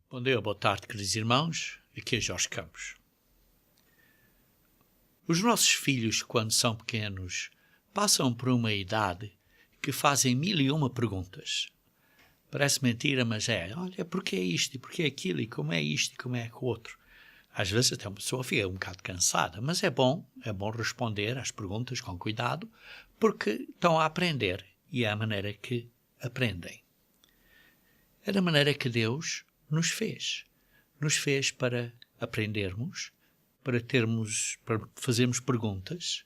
Bom dia, boa tarde, queridos irmãos. Aqui é Jorge Campos. Os nossos filhos, quando são pequenos, passam por uma idade que fazem 1001 perguntas. Parece mentira, mas olha, porquê isto e porquê aquilo e como é isto e como é o outro. Às vezes até uma pessoa fica um bocado cansada, mas é bom responder às perguntas com cuidado, porque estão a aprender e é a maneira que aprendem. É da maneira que Deus nos fez. Nos fez para aprendermos, para fazermos perguntas.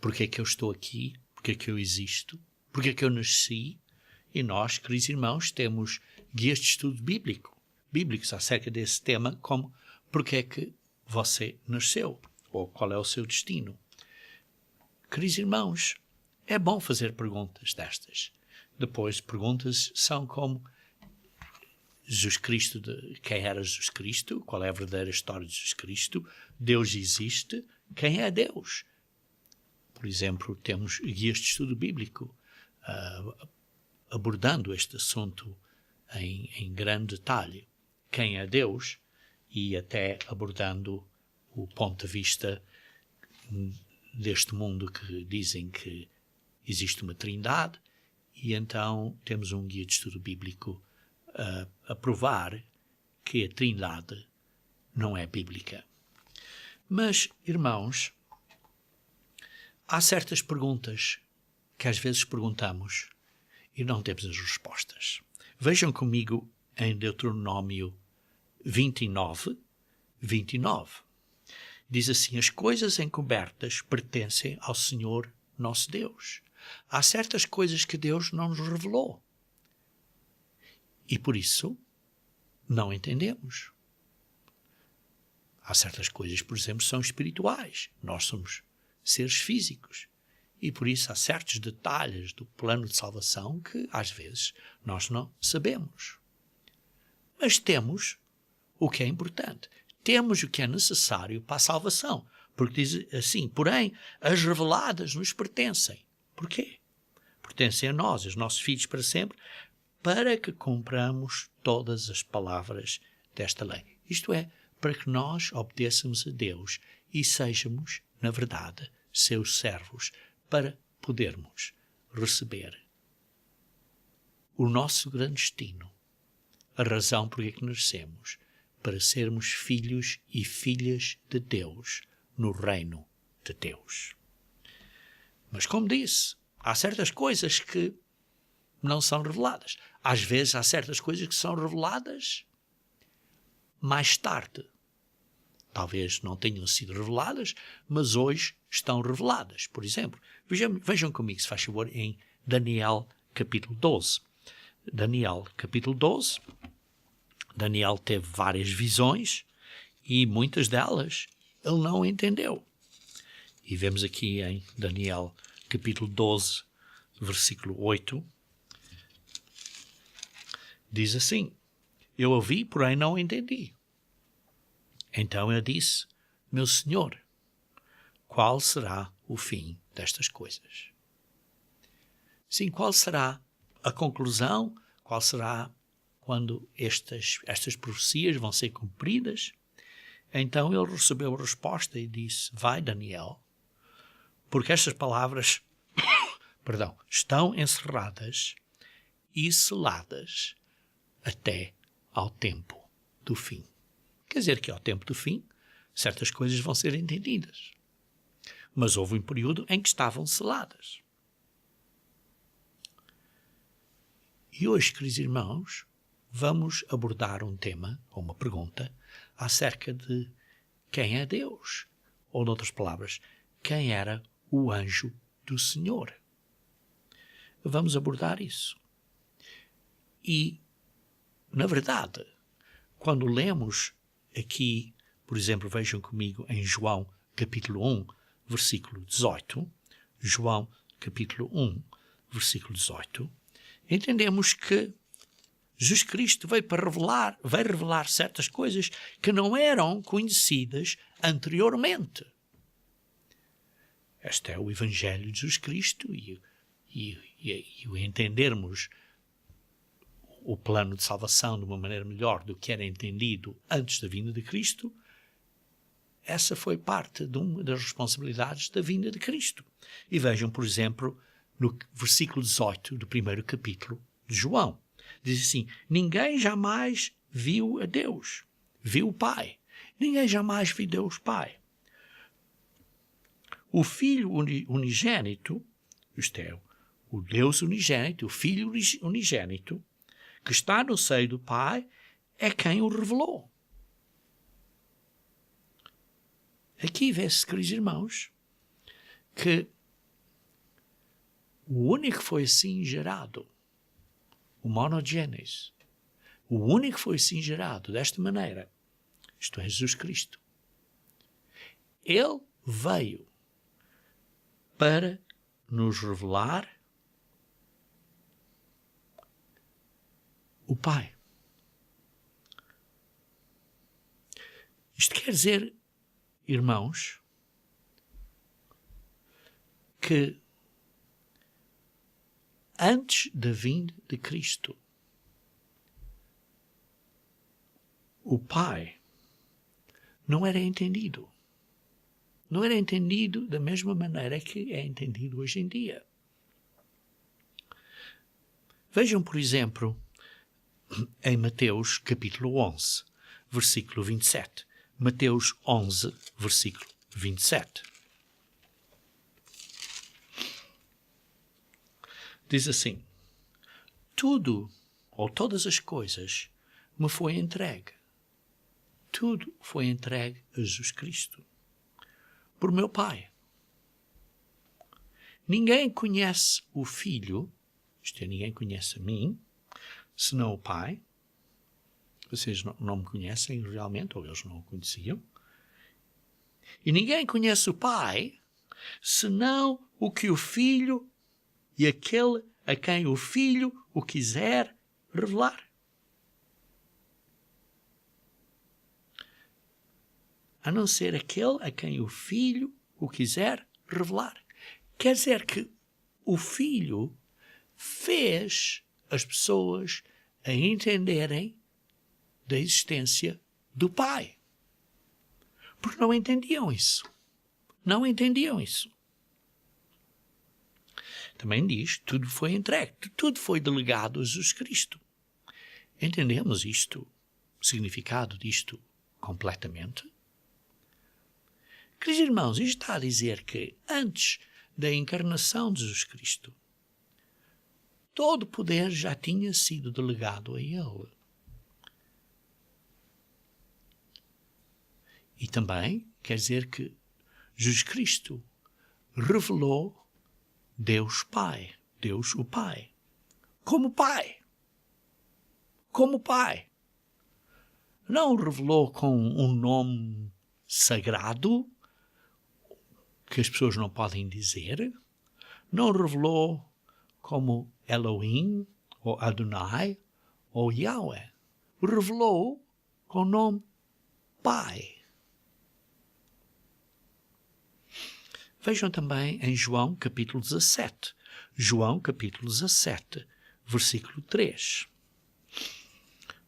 Porquê é que eu estou aqui? Porquê é que eu existo? Porquê é que eu nasci? E nós, queridos irmãos, temos guias de estudo bíblicos acerca desse tema, como porquê é que você nasceu? Ou qual é o seu destino? Queridos irmãos, é bom fazer perguntas destas. Depois, perguntas são como Jesus Cristo, quem era Jesus Cristo? Qual é a verdadeira história de Jesus Cristo? Deus existe? Quem é Deus? Por exemplo, temos guias de estudo bíblico abordando este assunto em grande detalhe. Quem é Deus? E até abordando o ponto de vista deste mundo que dizem que existe uma trindade, e então temos um guia de estudo bíblico a provar que a trindade não é bíblica. Mas, irmãos, há certas perguntas que às vezes perguntamos e não temos as respostas. Vejam comigo em Deuteronômio 29. Diz assim: as coisas encobertas pertencem ao Senhor nosso Deus. Há certas coisas que Deus não nos revelou. E por isso não entendemos. Há certas coisas, por exemplo, que são espirituais. Nós somos seres físicos. E por isso há certos detalhes do plano de salvação que, às vezes, nós não sabemos. Mas temos o que é importante. Temos o que é necessário para a salvação. Porque diz assim: porém, as reveladas nos pertencem. Porquê? Pertencem a nós, os nossos filhos para sempre, para que cumpramos todas as palavras desta lei. Isto é, para que nós obedeçamos a Deus e sejamos, na verdade, seus servos, para podermos receber o nosso grande destino, a razão por que nascemos, para sermos filhos e filhas de Deus no reino de Deus. Mas, como disse, há certas coisas que não são reveladas. Às vezes há certas coisas que são reveladas mais tarde. Talvez não tenham sido reveladas, mas hoje estão reveladas. Por exemplo, vejam comigo, se faz favor, em Daniel capítulo 12. Daniel capítulo 12. Daniel teve várias visões e muitas delas ele não entendeu. E vemos aqui em Daniel capítulo 12, versículo 8, diz assim: eu ouvi, porém não entendi. Então eu disse: meu Senhor, qual será o fim destas coisas? Sim, qual será a conclusão? Qual será quando estas profecias vão ser cumpridas? Então ele recebeu a resposta e disse: vai, Daniel, porque estas palavras estão encerradas e seladas até ao tempo do fim. Quer dizer que ao tempo do fim, certas coisas vão ser entendidas. Mas houve um período em que estavam seladas. E hoje, queridos irmãos, vamos abordar um tema, ou uma pergunta, acerca de quem é Deus. Ou, noutras palavras, quem era o anjo do Senhor. Vamos abordar isso. E, na verdade, quando lemos aqui, por exemplo, vejam comigo em João capítulo 1, versículo 18, João capítulo 1, versículo 18, entendemos que Jesus Cristo veio revelar certas coisas que não eram conhecidas anteriormente. Este é o Evangelho de Jesus Cristo e o entendermos o plano de salvação de uma maneira melhor do que era entendido antes da vinda de Cristo, essa foi parte de uma das responsabilidades da vinda de Cristo. E vejam, por exemplo, no versículo 18 do primeiro capítulo de João. Diz assim: ninguém jamais viu a Deus, viu o Pai. Ninguém jamais viu Deus Pai. O Filho unigênito, isto é, o Deus unigênito, o Filho unigênito, que está no seio do Pai, é quem o revelou. Aqui vê-se, queridos irmãos, que o único que foi assim gerado, o monogênese, o único que foi assim gerado desta maneira, isto é, Jesus Cristo. Ele veio para nos revelar o Pai. Isto quer dizer, irmãos, que antes da vinda de Cristo, o Pai não era entendido. Não era entendido da mesma maneira que é entendido hoje em dia. Vejam, por exemplo, em Mateus capítulo 11, versículo 27. Mateus 11, versículo 27. Diz assim: tudo, ou todas as coisas, me foi entregue. Tudo foi entregue a Jesus Cristo, por meu Pai. Ninguém conhece o Filho, isto é, ninguém conhece a mim, senão o Pai. Vocês não me conhecem realmente, ou eles não o conheciam. E ninguém conhece o Pai, senão o que o Filho e aquele a quem o Filho o quiser revelar. A não ser aquele a quem o Filho o quiser revelar. Quer dizer que o Filho fez as pessoas a entenderem da existência do Pai. Porque não entendiam isso. Não entendiam isso. Também diz, tudo foi entregue, tudo foi delegado a Jesus Cristo. Entendemos isto, o significado disto completamente? Queridos irmãos, isto está a dizer que antes da encarnação de Jesus Cristo, todo o poder já tinha sido delegado a Ele. E também quer dizer que Jesus Cristo revelou Deus Pai, Deus o Pai, como Pai. Como Pai. Não o revelou com um nome sagrado, que as pessoas não podem dizer. Não o revelou como Elohim, ou Adonai, ou Yahweh. O revelou com o nome Pai. Vejam também em João capítulo 17. João capítulo 17, versículo 3.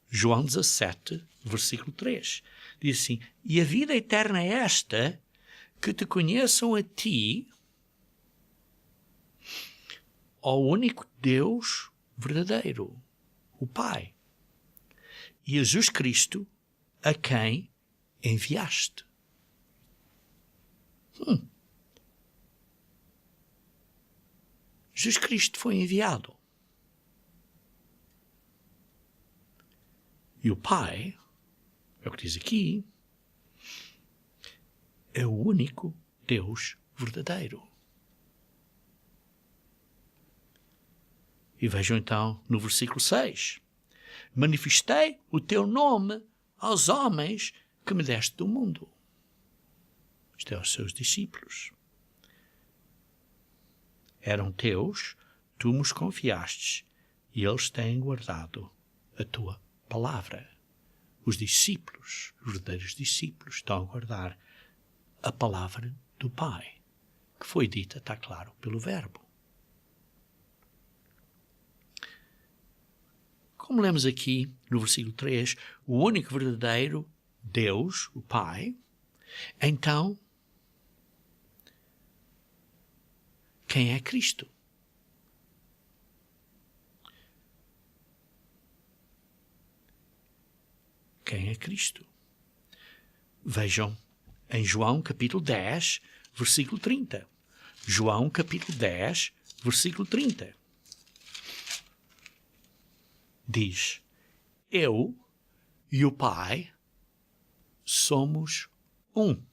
João 17, versículo 3. Diz assim: e a vida eterna é esta, que te conheçam a ti, ao único Deus verdadeiro, o Pai, e a Jesus Cristo, a quem enviaste. Jesus Cristo foi enviado. E o Pai, é o que diz aqui, é o único Deus verdadeiro. E vejam então no versículo 6. Manifestei o teu nome aos homens que me deste do mundo. Isto é, aos seus discípulos. Eram teus, tu nos confiastes, e eles têm guardado a tua palavra. Os discípulos, os verdadeiros discípulos, estão a guardar a palavra do Pai, que foi dita, está claro, pelo Verbo. como lemos aqui no versículo 3, o único verdadeiro Deus, o Pai, então, quem é Cristo? Quem é Cristo? Vejam em João capítulo 10, versículo 30. João capítulo 10, versículo 30. Diz: eu e o Pai somos um.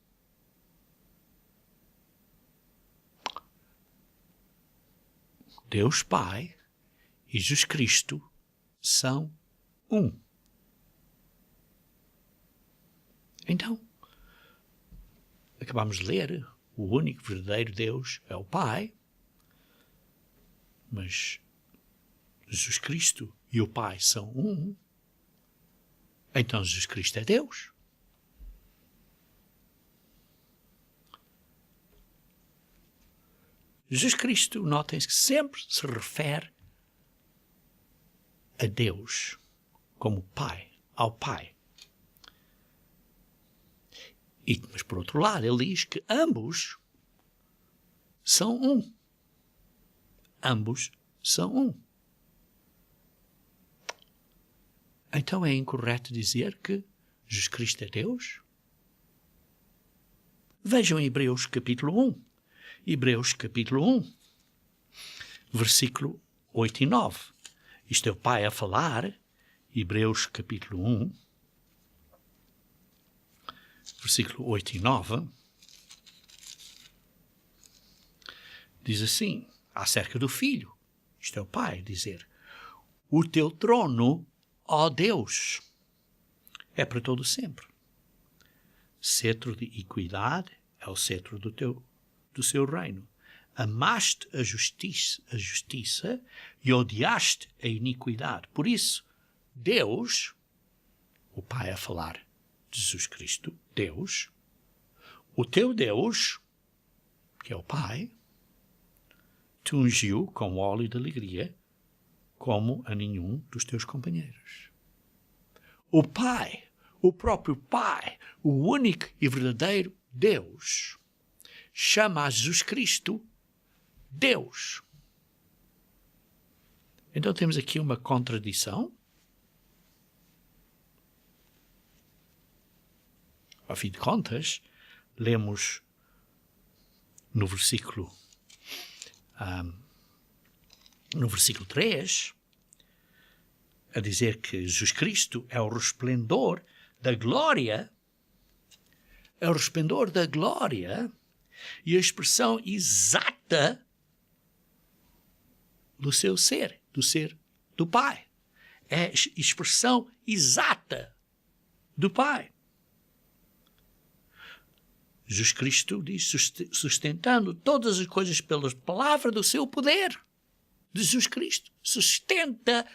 Deus Pai e Jesus Cristo são um. Então, acabamos de ler, o único verdadeiro Deus é o Pai, mas Jesus Cristo e o Pai são um. Então Jesus Cristo é Deus. Jesus Cristo, notem-se que sempre se refere a Deus como Pai, ao Pai. Mas por outro lado, ele diz que ambos são um. Ambos são um. Então é incorreto dizer que Jesus Cristo é Deus? Vejam Hebreus capítulo 1. Hebreus capítulo 1, versículo 8 e 9. Isto é o Pai a falar. Hebreus capítulo 1, versículo 8 e 9. Diz assim, acerca do Filho. Isto é o Pai dizer: o teu trono, ó Deus, é para todo sempre. Cetro de equidade é o cetro do seu reino. Amaste a justiça e odiaste a iniquidade. Por isso, Deus, o Pai a falar de Jesus Cristo, Deus, o teu Deus, que é o Pai, te ungiu com óleo de alegria, como a nenhum dos teus companheiros. O Pai, o próprio Pai, o único e verdadeiro Deus, chama a Jesus Cristo Deus. Então temos aqui uma contradição. Ao fim de contas, lemos no versículo 3, a dizer que Jesus Cristo é o resplendor da glória, e a expressão exata do seu ser, do Pai. É a expressão exata do Pai. Jesus Cristo diz, sustentando todas as coisas pela palavra do seu poder. Jesus Cristo sustenta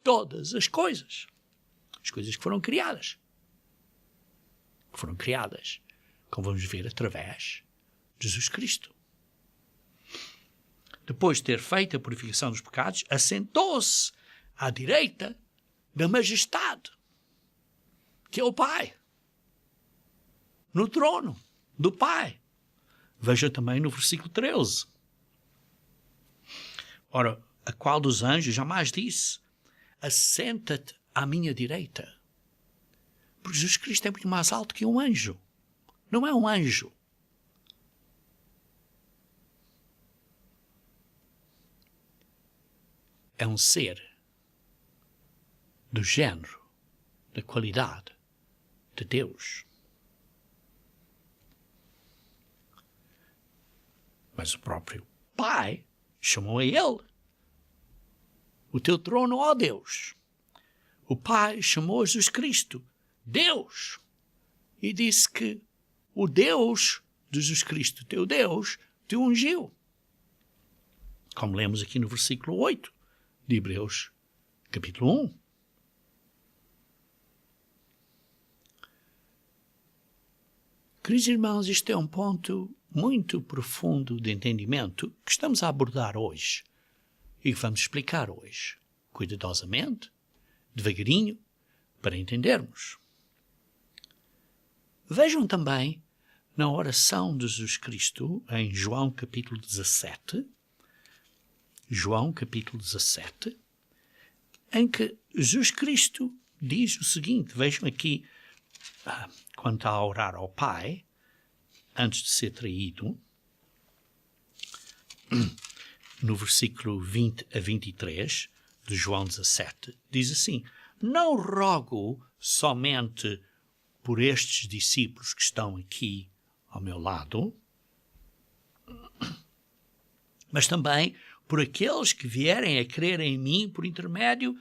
todas as coisas que foram criadas. Como vamos ver, através de Jesus Cristo. Depois de ter feito a purificação dos pecados, assentou-se à direita da majestade, que é o Pai, no trono do Pai. Veja também no versículo 13. Ora, a qual dos anjos jamais disse: assenta-te à minha direita? Porque Jesus Cristo é muito mais alto que um anjo. Não é um anjo. É um ser do género, da qualidade de Deus. Mas o próprio Pai chamou a ele: o teu trono, ó Deus. O Pai chamou a Jesus Cristo Deus, e disse que o Deus de Jesus Cristo, teu Deus, te ungiu. Como lemos aqui no versículo 8 de Hebreus capítulo 1. Queridos irmãos, isto é um ponto muito profundo de entendimento que estamos a abordar hoje e que vamos explicar hoje, cuidadosamente devagarinho para entendermos. Vejam também na oração de Jesus Cristo, em João capítulo 17, João capítulo 17, em que Jesus Cristo diz o seguinte, vejam aqui, quando está a orar ao Pai, antes de ser traído, no versículo 20 a 23 de João 17, diz assim, não rogo somente por estes discípulos que estão aqui ao meu lado, mas também por aqueles que vierem a crer em mim por intermédio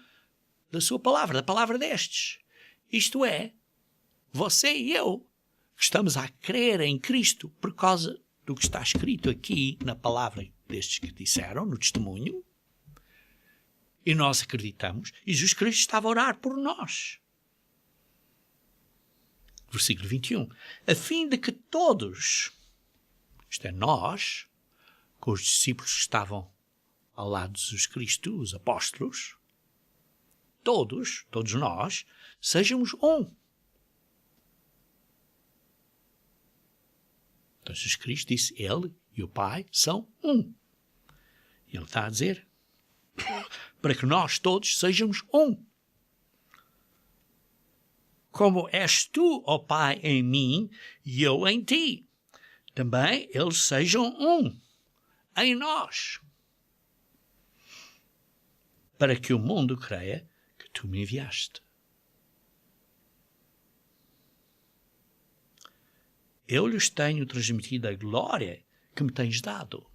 da sua palavra, da palavra destes. Isto é, você e eu, que estamos a crer em Cristo por causa do que está escrito aqui na palavra destes que disseram, no testemunho, e nós acreditamos, e Jesus Cristo estava a orar por nós. Versículo 21. A fim de que todos, isto é, nós, com os discípulos que estavam ao lado de Jesus Cristo, os apóstolos, todos nós, sejamos um. Então Jesus Cristo disse, ele e o Pai são um. E ele está a dizer, para que nós todos sejamos um. Como és tu, ó Pai, em mim e eu em ti, também eles sejam um em nós, para que o mundo creia que tu me enviaste. Eu lhes tenho transmitido a glória que me tens dado.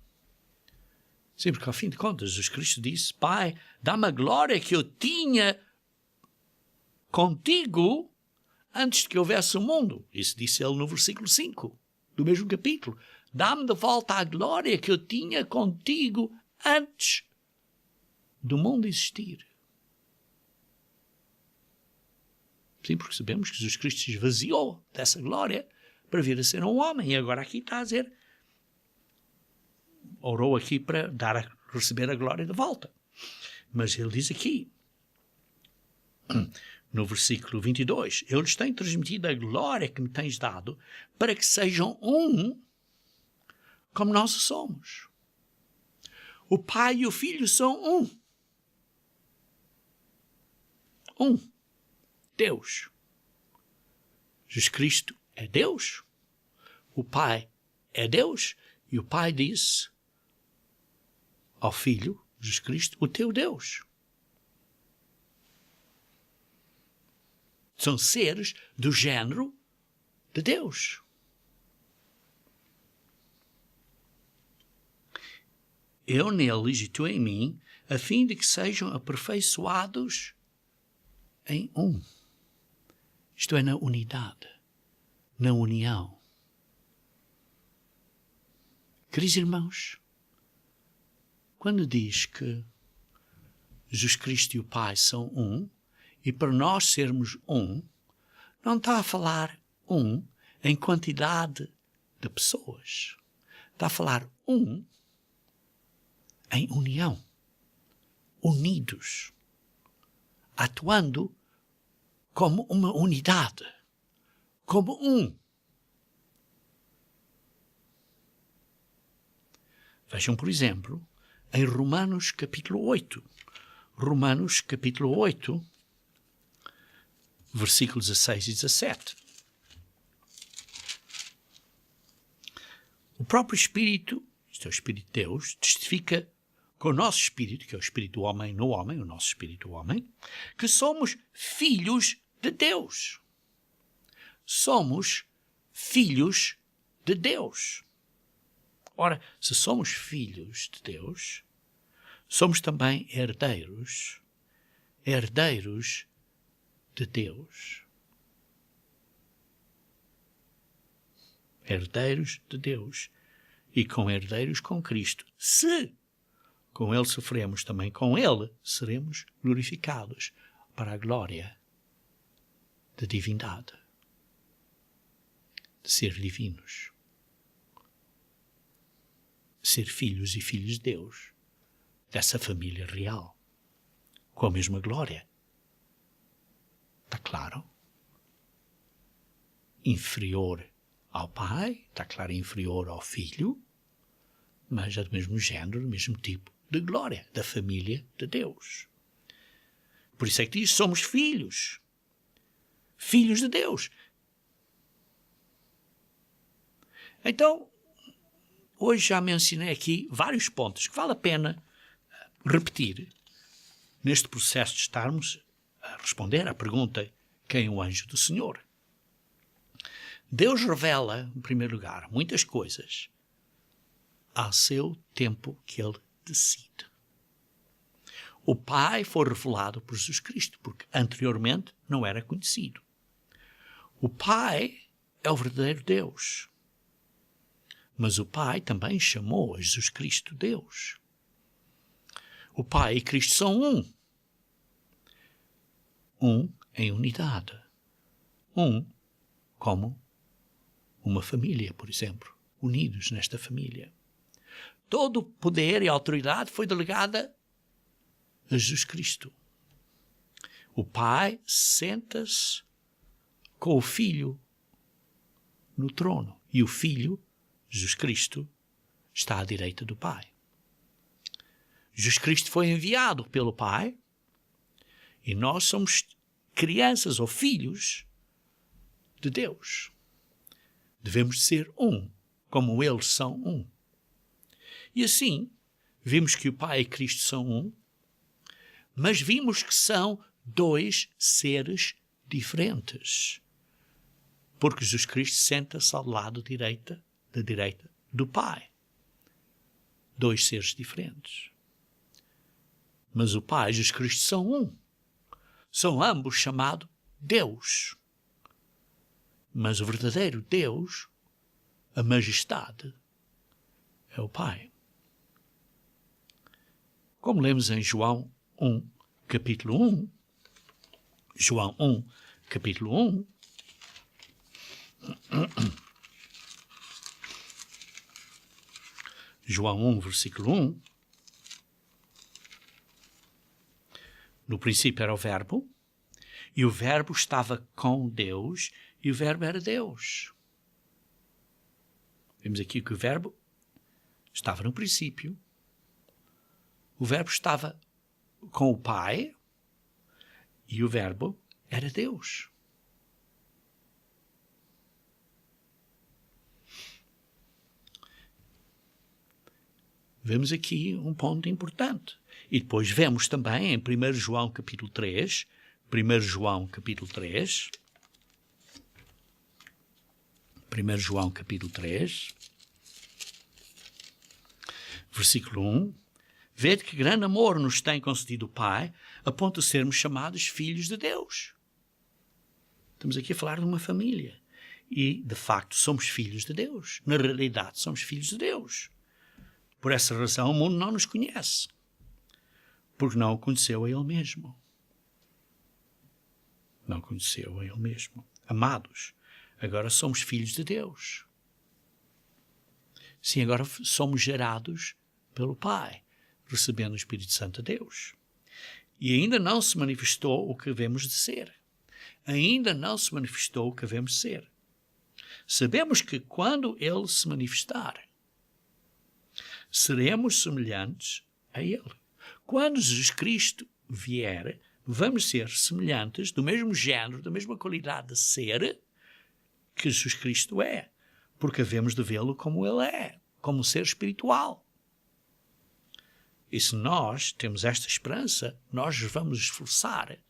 Sim, porque ao fim de contas, Jesus Cristo disse, Pai, dá-me a glória que eu tinha contigo antes de que houvesse o mundo. Isso disse ele no versículo 5 do mesmo capítulo. Dá-me de volta a glória que eu tinha contigo antes do mundo existir. Sim, porque sabemos que Jesus Cristo se esvaziou dessa glória para vir a ser um homem. E agora aqui está a dizer, orou aqui para receber a glória de volta. Mas ele diz aqui, no versículo 22, eu lhes tenho transmitido a glória que me tens dado para que sejam um como nós somos. O Pai e o Filho são um. Um. Deus. Jesus Cristo é Deus. O Pai é Deus. E o Pai disse ao Filho, Jesus Cristo, o teu Deus. São seres do género de Deus. Eu neles e tu em mim, a fim de que sejam aperfeiçoados em um. Isto é, na unidade, na união. Queridos irmãos, quando diz que Jesus Cristo e o Pai são um, e para nós sermos um, não está a falar um em quantidade de pessoas. Está a falar um em união, unidos, atuando como uma unidade, como um. Vejam, por exemplo, em Romanos capítulo 8. Romanos capítulo 8, versículos 16 e 17. O próprio Espírito, isto é o Espírito de Deus, testifica com o nosso Espírito, que é o Espírito do homem no homem, o nosso Espírito do homem, que somos filhos de Deus. Somos filhos de Deus. Ora, se somos filhos de Deus, somos também herdeiros de Deus. Herdeiros de Deus. E com herdeiros com Cristo. Se com Ele sofremos, também com Ele seremos glorificados para a glória da divindade. De ser divinos. Ser filhos e filhos de Deus. Dessa família real. Com a mesma glória. claro, inferior ao pai, está claro, inferior ao filho, mas é do mesmo género, do mesmo tipo de glória, da família de Deus. Por isso é que diz, somos filhos. Filhos de Deus. Então, hoje já mencionei aqui vários pontos que vale a pena repetir neste processo de estarmos a responder à pergunta: quem é o anjo do Senhor? Deus revela, em primeiro lugar, muitas coisas ao seu tempo que Ele decide. O Pai foi revelado por Jesus Cristo, porque anteriormente não era conhecido. O Pai é o verdadeiro Deus. Mas o Pai também chamou a Jesus Cristo Deus. O Pai e Cristo são um. Um em unidade. Um como uma família, por exemplo, unidos nesta família. Todo o poder e autoridade foi delegada a Jesus Cristo. O Pai senta-se com o Filho no trono e o Filho, Jesus Cristo, está à direita do Pai. Jesus Cristo foi enviado pelo Pai e nós somos crianças ou filhos de Deus. Devemos ser um, como eles são um. E assim, vimos que o Pai e Cristo são um, mas vimos que são dois seres diferentes. Porque Jesus Cristo senta-se ao lado da direita do Pai. Dois seres diferentes. Mas o Pai e Jesus Cristo são um. São ambos chamados Deus. Mas o verdadeiro Deus, a majestade, é o Pai. Como lemos em João 1, capítulo 1, João 1, capítulo 1, João 1, versículo 1, no princípio era o Verbo, e o Verbo estava com Deus, e o Verbo era Deus. Vemos aqui que o Verbo estava no princípio, o Verbo estava com o Pai, e o Verbo era Deus. Vemos aqui um ponto importante. E depois vemos também em 1 João capítulo 3, 1 João capítulo 3, 1 João capítulo 3, versículo 1, vede que grande amor nos tem concedido o Pai, a ponto de sermos chamados filhos de Deus. Estamos aqui a falar de uma família. E, de facto, somos filhos de Deus. Na realidade, somos filhos de Deus. Por essa razão, o mundo não nos conhece. Porque não o conheceu a Ele mesmo. Não conheceu a Ele mesmo. Amados, agora somos filhos de Deus. Sim, agora somos gerados pelo Pai, recebendo o Espírito Santo de Deus. E ainda não se manifestou o que devemos de ser. Ainda não se manifestou o que devemos ser. Sabemos que quando Ele se manifestar, seremos semelhantes a Ele. Quando Jesus Cristo vier, vamos ser semelhantes, do mesmo género, da mesma qualidade de ser que Jesus Cristo é, porque havemos de vê-lo como Ele é, como um ser espiritual. E se nós temos esta esperança, nós vamos esforçar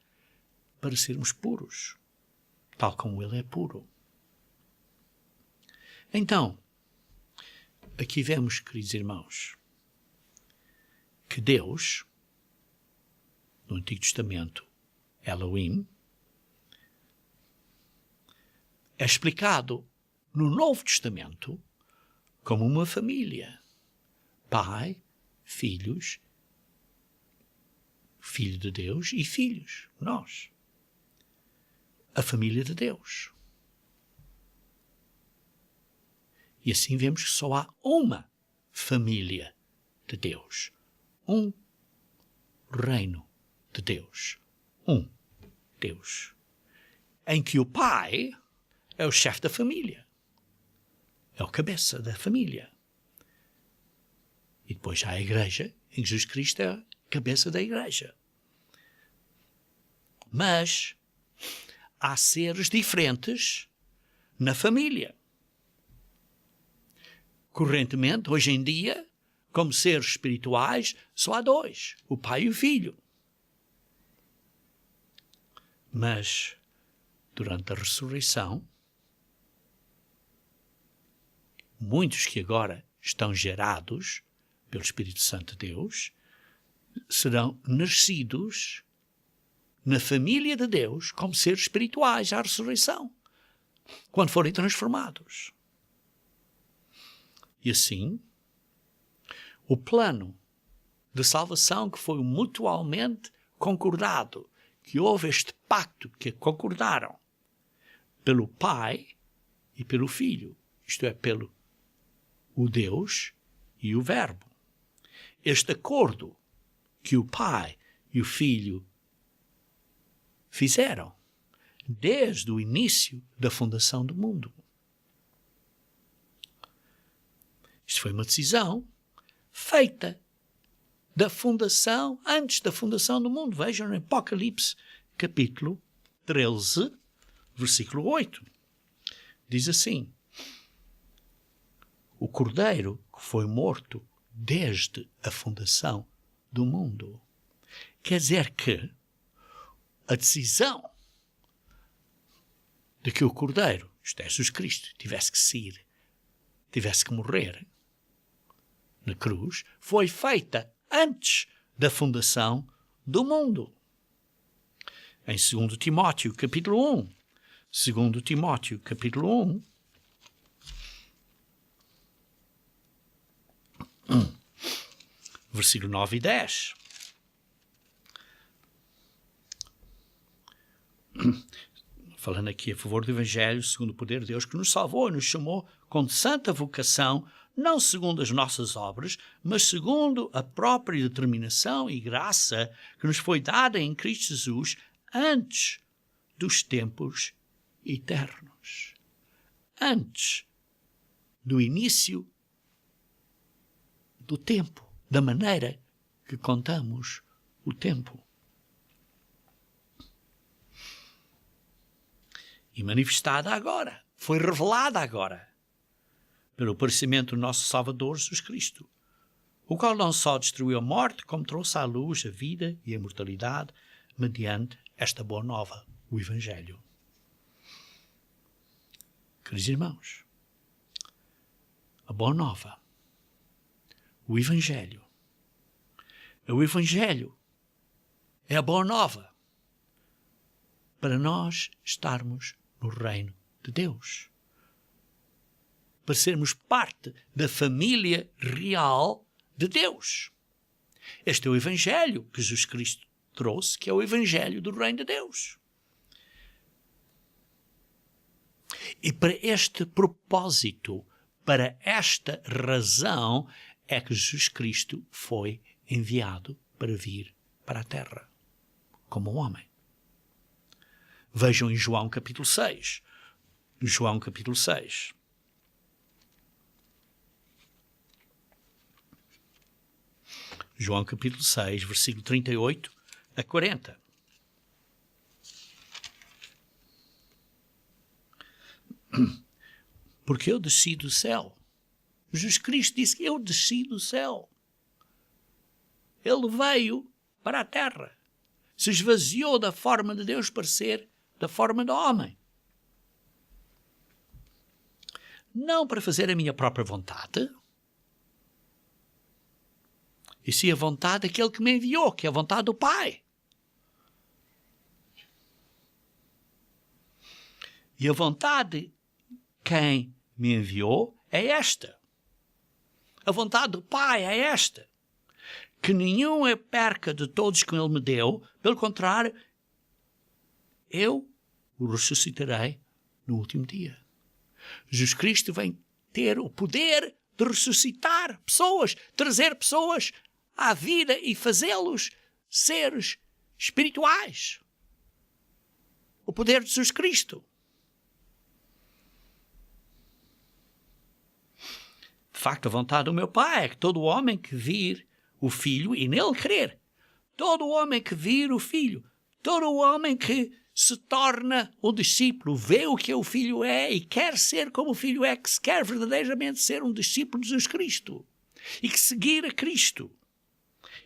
para sermos puros, tal como Ele é puro. Então, aqui vemos, queridos irmãos, que Deus, no Antigo Testamento, Elohim, é explicado no Novo Testamento como uma família. Pai, filhos, filho de Deus e filhos, nós. A família de Deus. E assim vemos que só há uma família de Deus. Um reino de Deus. Um Deus. em que o pai é o chefe da família, é o cabeça da família. E depois há a igreja, em que Jesus Cristo é a cabeça da igreja. Mas há seres diferentes na família. Correntemente, hoje em dia, como seres espirituais, só há dois, o pai e o filho. Mas, durante a ressurreição, muitos que agora estão gerados pelo Espírito Santo de Deus serão nascidos na família de Deus como seres espirituais à ressurreição, quando forem transformados. E assim, o plano de salvação que foi mutualmente concordado, que houve este pacto que concordaram pelo Pai e pelo Filho, isto é, pelo o Deus e o Verbo. Este acordo que o Pai e o Filho fizeram desde o início da fundação do mundo. Isto foi uma decisão feita da fundação, antes da fundação do mundo. Vejam no Apocalipse, capítulo 13, versículo 8. Diz assim: o Cordeiro que foi morto desde a fundação do mundo. Quer dizer que a decisão de que o Cordeiro, isto é, Jesus Cristo, tivesse que sair, tivesse que morrer na cruz, foi feita antes da fundação do mundo. Em 2 Timóteo, capítulo 1, 2 Timóteo, capítulo 1, versículo 9 e 10. Falando aqui a favor do Evangelho, segundo o poder de Deus, que nos salvou e nos chamou com santa vocação, não segundo as nossas obras, mas segundo a própria determinação e graça que nos foi dada em Cristo Jesus antes dos tempos eternos. Antes do início do tempo, da maneira que contamos o tempo. E manifestada agora, foi revelada agora, pelo aparecimento do nosso Salvador Jesus Cristo, o qual não só destruiu a morte, como trouxe à luz a vida e a imortalidade mediante esta boa nova, o Evangelho. Queridos irmãos, a boa nova, o Evangelho é a boa nova para nós estarmos no reino de Deus, para sermos parte da família real de Deus. Este é o Evangelho que Jesus Cristo trouxe, que é o Evangelho do reino de Deus. E para este propósito, para esta razão, é que Jesus Cristo foi enviado para vir para a terra, como um homem. Vejam em João capítulo 6. João capítulo 6. João capítulo 6, versículo 38 a 40. Porque eu desci do céu. Jesus Cristo disse que eu desci do céu. Ele veio para a terra. Se esvaziou da forma de Deus para ser da forma do homem. Não para fazer a minha própria vontade, e sim a vontade daquele que me enviou, que é a vontade do Pai. E a vontade de quem me enviou é esta. A vontade do Pai é esta. Que nenhum é perca de todos que Ele me deu, pelo contrário, eu o ressuscitarei no último dia. Jesus Cristo vem ter o poder de ressuscitar pessoas, trazer pessoas à vida e fazê-los seres espirituais. o poder de Jesus Cristo. De facto, a vontade do meu Pai é que todo homem que vir o Filho e nele crer, todo homem que vir o Filho, todo homem que se torna o discípulo, vê o que o Filho é e quer ser como o Filho é, que se quer verdadeiramente ser um discípulo de Jesus Cristo e que seguir a Cristo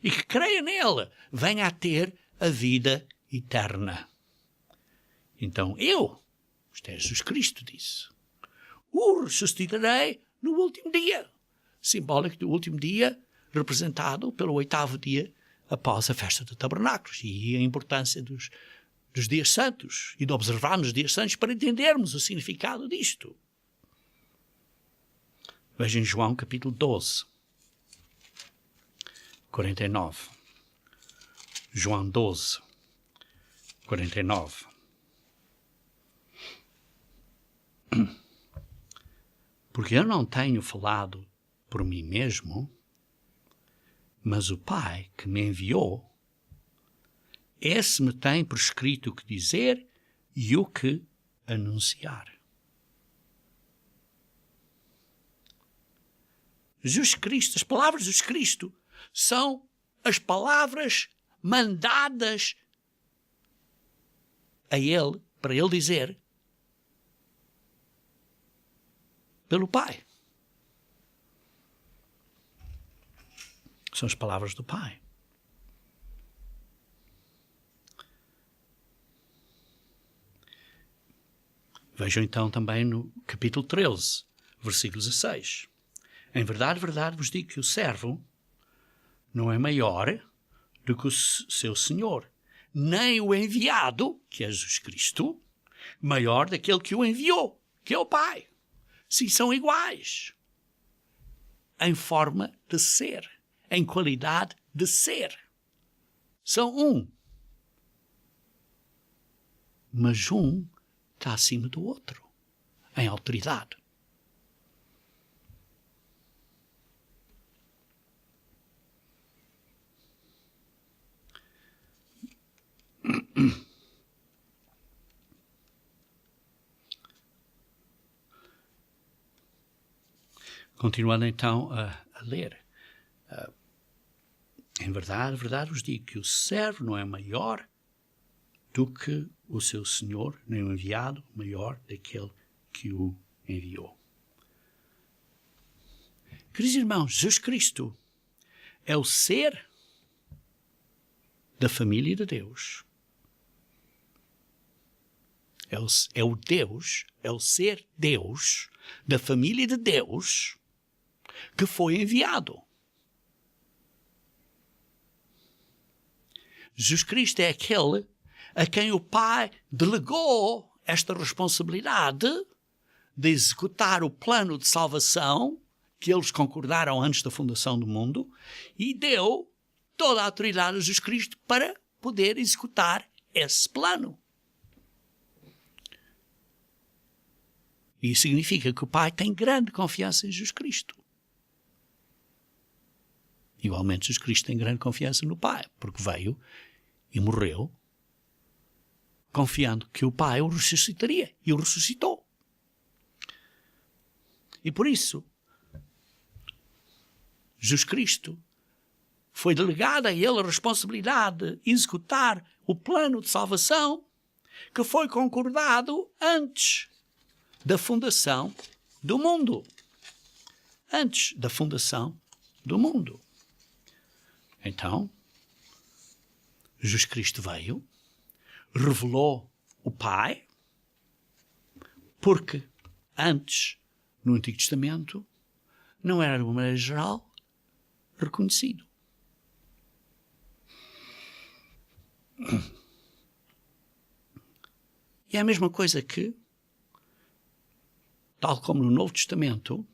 e que creia nele, venha a ter a vida eterna. Então isto é Jesus Cristo disse, o ressuscitarei no último dia, simbólico do último dia, representado pelo 8º dia após a festa de tabernáculos, e a importância dos dias santos e de observarmos os dias santos para entendermos o significado disto. Vejam em João capítulo 12, 49. João 12, 49. Porque eu não tenho falado por mim mesmo, mas o Pai que me enviou, esse me tem prescrito o que dizer e o que anunciar. Jesus Cristo, as palavras de Jesus Cristo são as palavras mandadas a Ele, para Ele dizer, pelo Pai. São as palavras do Pai. Vejam então também no capítulo 13, versículo 16. Em verdade, verdade vos digo que o servo não é maior do que o seu senhor, nem o enviado, que é Jesus Cristo, maior daquele que o enviou, que é o Pai. Sim, são iguais em forma de ser, em qualidade de ser. São um. Mas um está acima do outro, em autoridade. Continuando então a ler. Em verdade, verdade vos digo que o servo não é maior do que o seu senhor, nem o enviado maior daquele que o enviou. Queridos irmãos, Jesus Cristo é o ser da família de Deus. É o Deus, é o ser Deus da família de Deus que foi enviado. Jesus Cristo é aquele a quem o Pai delegou esta responsabilidade de executar o plano de salvação que eles concordaram antes da fundação do mundo e deu toda a autoridade a Jesus Cristo para poder executar esse plano. E isso significa que o Pai tem grande confiança em Jesus Cristo. Igualmente, Jesus Cristo tem grande confiança no Pai, porque veio e morreu confiando que o Pai o ressuscitaria, e o ressuscitou. E por isso, Jesus Cristo foi delegada a ele a responsabilidade de executar o plano de salvação que foi concordado antes da fundação do mundo. Antes da fundação do mundo. Então, Jesus Cristo veio, revelou o Pai, porque antes, no Antigo Testamento, não era de uma maneira geral reconhecido. E é a mesma coisa que, tal como no Novo Testamento,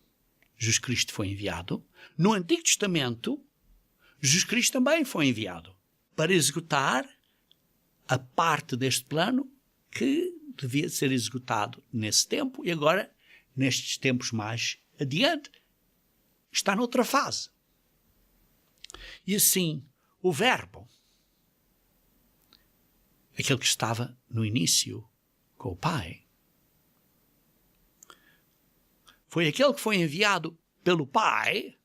Jesus Cristo foi enviado, no Antigo Testamento, Jesus Cristo também foi enviado para executar a parte deste plano que devia ser executado nesse tempo e agora, nestes tempos mais adiante, está noutra fase. E assim, o Verbo, aquele que estava no início com o Pai. Foi aquele que foi enviado pelo Pai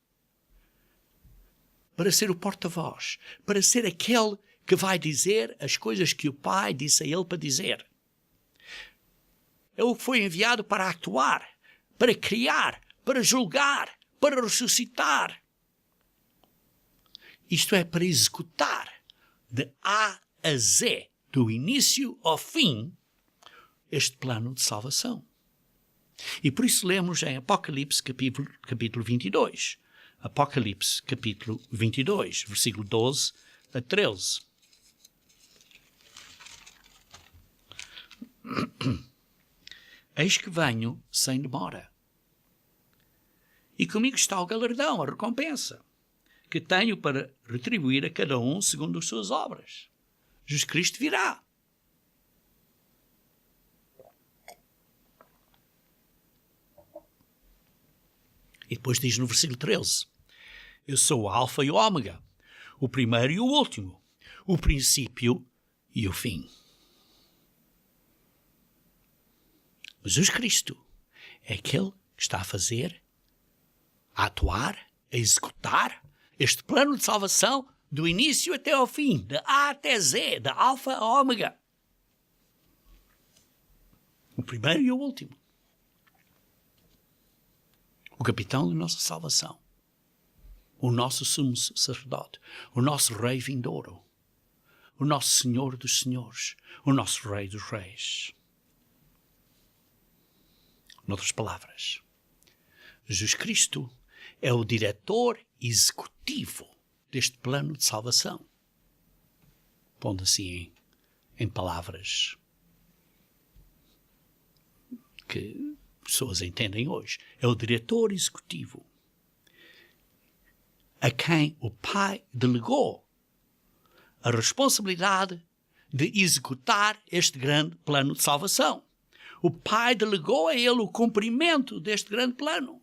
para ser o porta-voz, para ser aquele que vai dizer as coisas que o Pai disse a ele para dizer. Ele foi enviado para atuar, para criar, para julgar, para ressuscitar. Isto é, para executar de A a Z, do início ao fim, este plano de salvação. E por isso lemos em Apocalipse capítulo 22. Apocalipse capítulo 22, versículo 12 a 13. Eis que venho sem demora. E comigo está o galardão, a recompensa, que tenho para retribuir a cada um segundo as suas obras. Jesus Cristo virá. E depois diz no versículo 13, eu sou o alfa e o ômega, o primeiro e o último, o princípio e o fim. Jesus Cristo é aquele que está a fazer, a atuar, a executar este plano de salvação do início até ao fim, de A até Z, de alfa a ômega. O primeiro e o último. O capitão da nossa salvação, o nosso sumo sacerdote, o nosso rei vindouro, o nosso Senhor dos senhores, o nosso rei dos reis. Noutras palavras, Jesus Cristo é o diretor executivo deste plano de salvação. Pondo assim em palavras que pessoas entendem hoje, é o diretor executivo a quem o Pai delegou a responsabilidade de executar este grande plano de salvação. O Pai delegou a ele o cumprimento deste grande plano.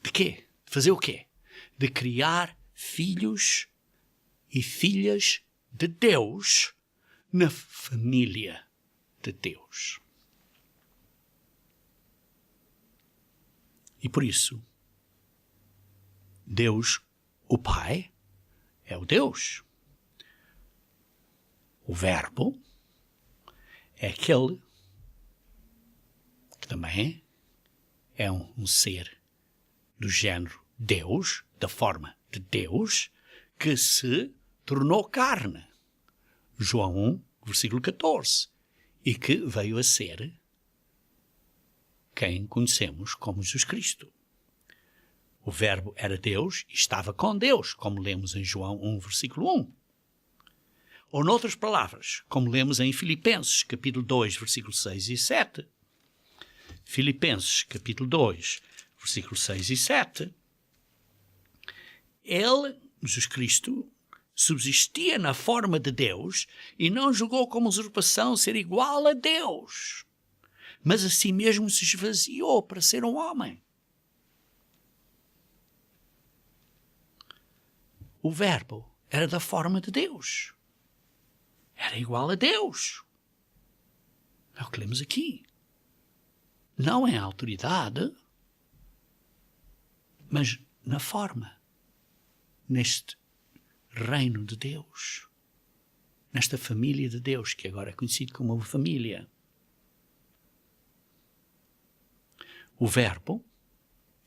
De quê? De fazer o quê? De criar filhos e filhas de Deus na família de Deus. E por isso, Deus, o Pai, é o Deus. O Verbo é aquele que também é um ser do género Deus, da forma de Deus, que se tornou carne. João 1, versículo 14. E que veio a ser quem conhecemos como Jesus Cristo. O Verbo era Deus e estava com Deus, como lemos em João 1, versículo 1. Ou, noutras palavras, como lemos em Filipenses, capítulo 2, versículos 6 e 7. Filipenses, capítulo 2, versículos 6 e 7. Ele, Jesus Cristo, subsistia na forma de Deus e não julgou como usurpação ser igual a Deus, mas a si mesmo se esvaziou para ser um homem. O Verbo era da forma de Deus. Era igual a Deus. É o que lemos aqui. Não em autoridade, mas na forma. Neste reino de Deus. Nesta família de Deus, que agora é conhecido como uma família. O Verbo,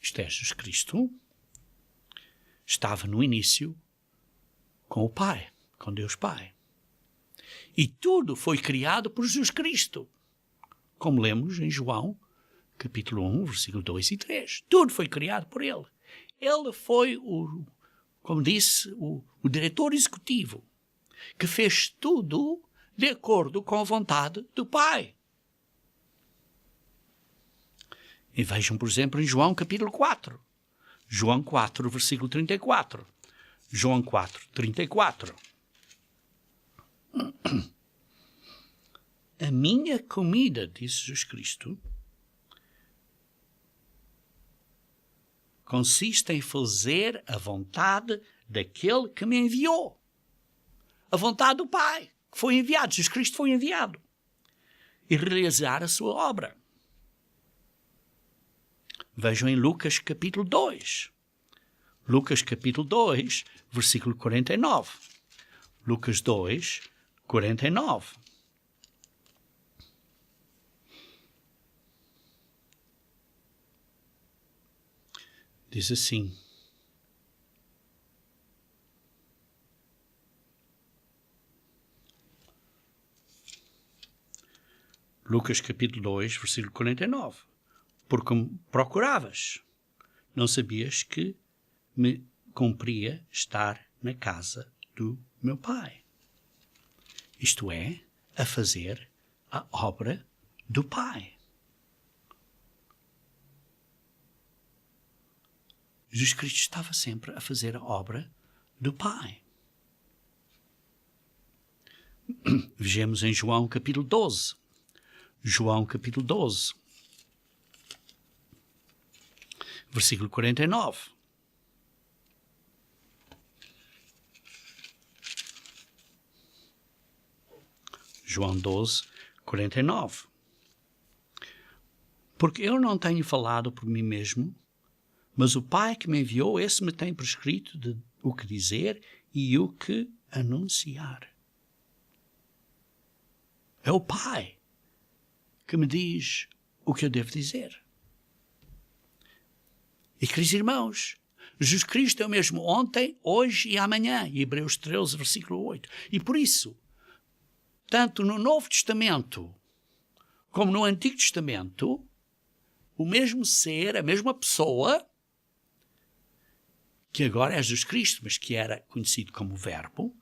isto é Jesus Cristo, estava no início com o Pai, com Deus Pai. E tudo foi criado por Jesus Cristo. Como lemos em João, capítulo 1, versículo 2 e 3. Tudo foi criado por Ele. Ele foi, como disse, o diretor executivo, que fez tudo de acordo com a vontade do Pai. E vejam, por exemplo, em João, capítulo 4. João 4, versículo 34. João 4, 34. A minha comida, disse Jesus Cristo, consiste em fazer a vontade daquele que me enviou. A vontade do Pai, que foi enviado. Jesus Cristo foi enviado. e realizar a sua obra. Vejam em Lucas capítulo 2. Lucas capítulo 2, versículo 49. Lucas 2, 49. Diz assim: Lucas capítulo 2, versículo 49. Porque me procuravas, não sabias que me cumpria estar na casa do meu Pai. Isto é, a fazer a obra do Pai. Jesus Cristo estava sempre a fazer a obra do Pai. Vejamos em João capítulo 12. João capítulo 12, versículo 49. João 12, 49. Porque eu não tenho falado por mim mesmo, mas o Pai que me enviou, esse me tem prescrito o que dizer e o que anunciar. É o Pai que me diz o que eu devo dizer. E, queridos irmãos, Jesus Cristo é o mesmo ontem, hoje e amanhã. Hebreus 13, versículo 8. E por isso, tanto no Novo Testamento como no Antigo Testamento, o mesmo ser, a mesma pessoa, que agora é Jesus Cristo, mas que era conhecido como Verbo,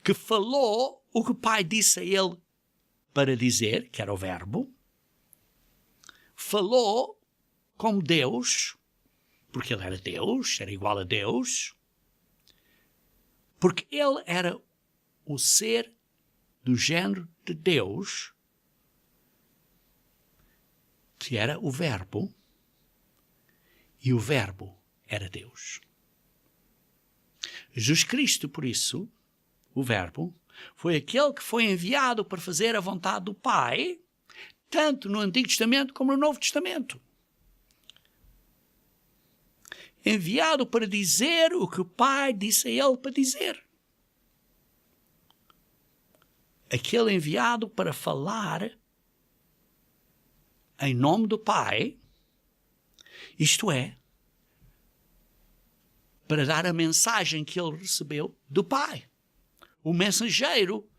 que falou o que o Pai disse a ele para dizer, que era o Verbo, falou como Deus, porque ele era Deus, era igual a Deus, porque ele era o ser do género de Deus, que era o Verbo, e o Verbo era Deus. Jesus Cristo, por isso, o Verbo, foi aquele que foi enviado para fazer a vontade do Pai, tanto no Antigo Testamento como no Novo Testamento. Enviado para dizer o que o Pai disse a ele para dizer. Aquele enviado para falar em nome do Pai, isto é, para dar a mensagem que ele recebeu do Pai. O mensageiro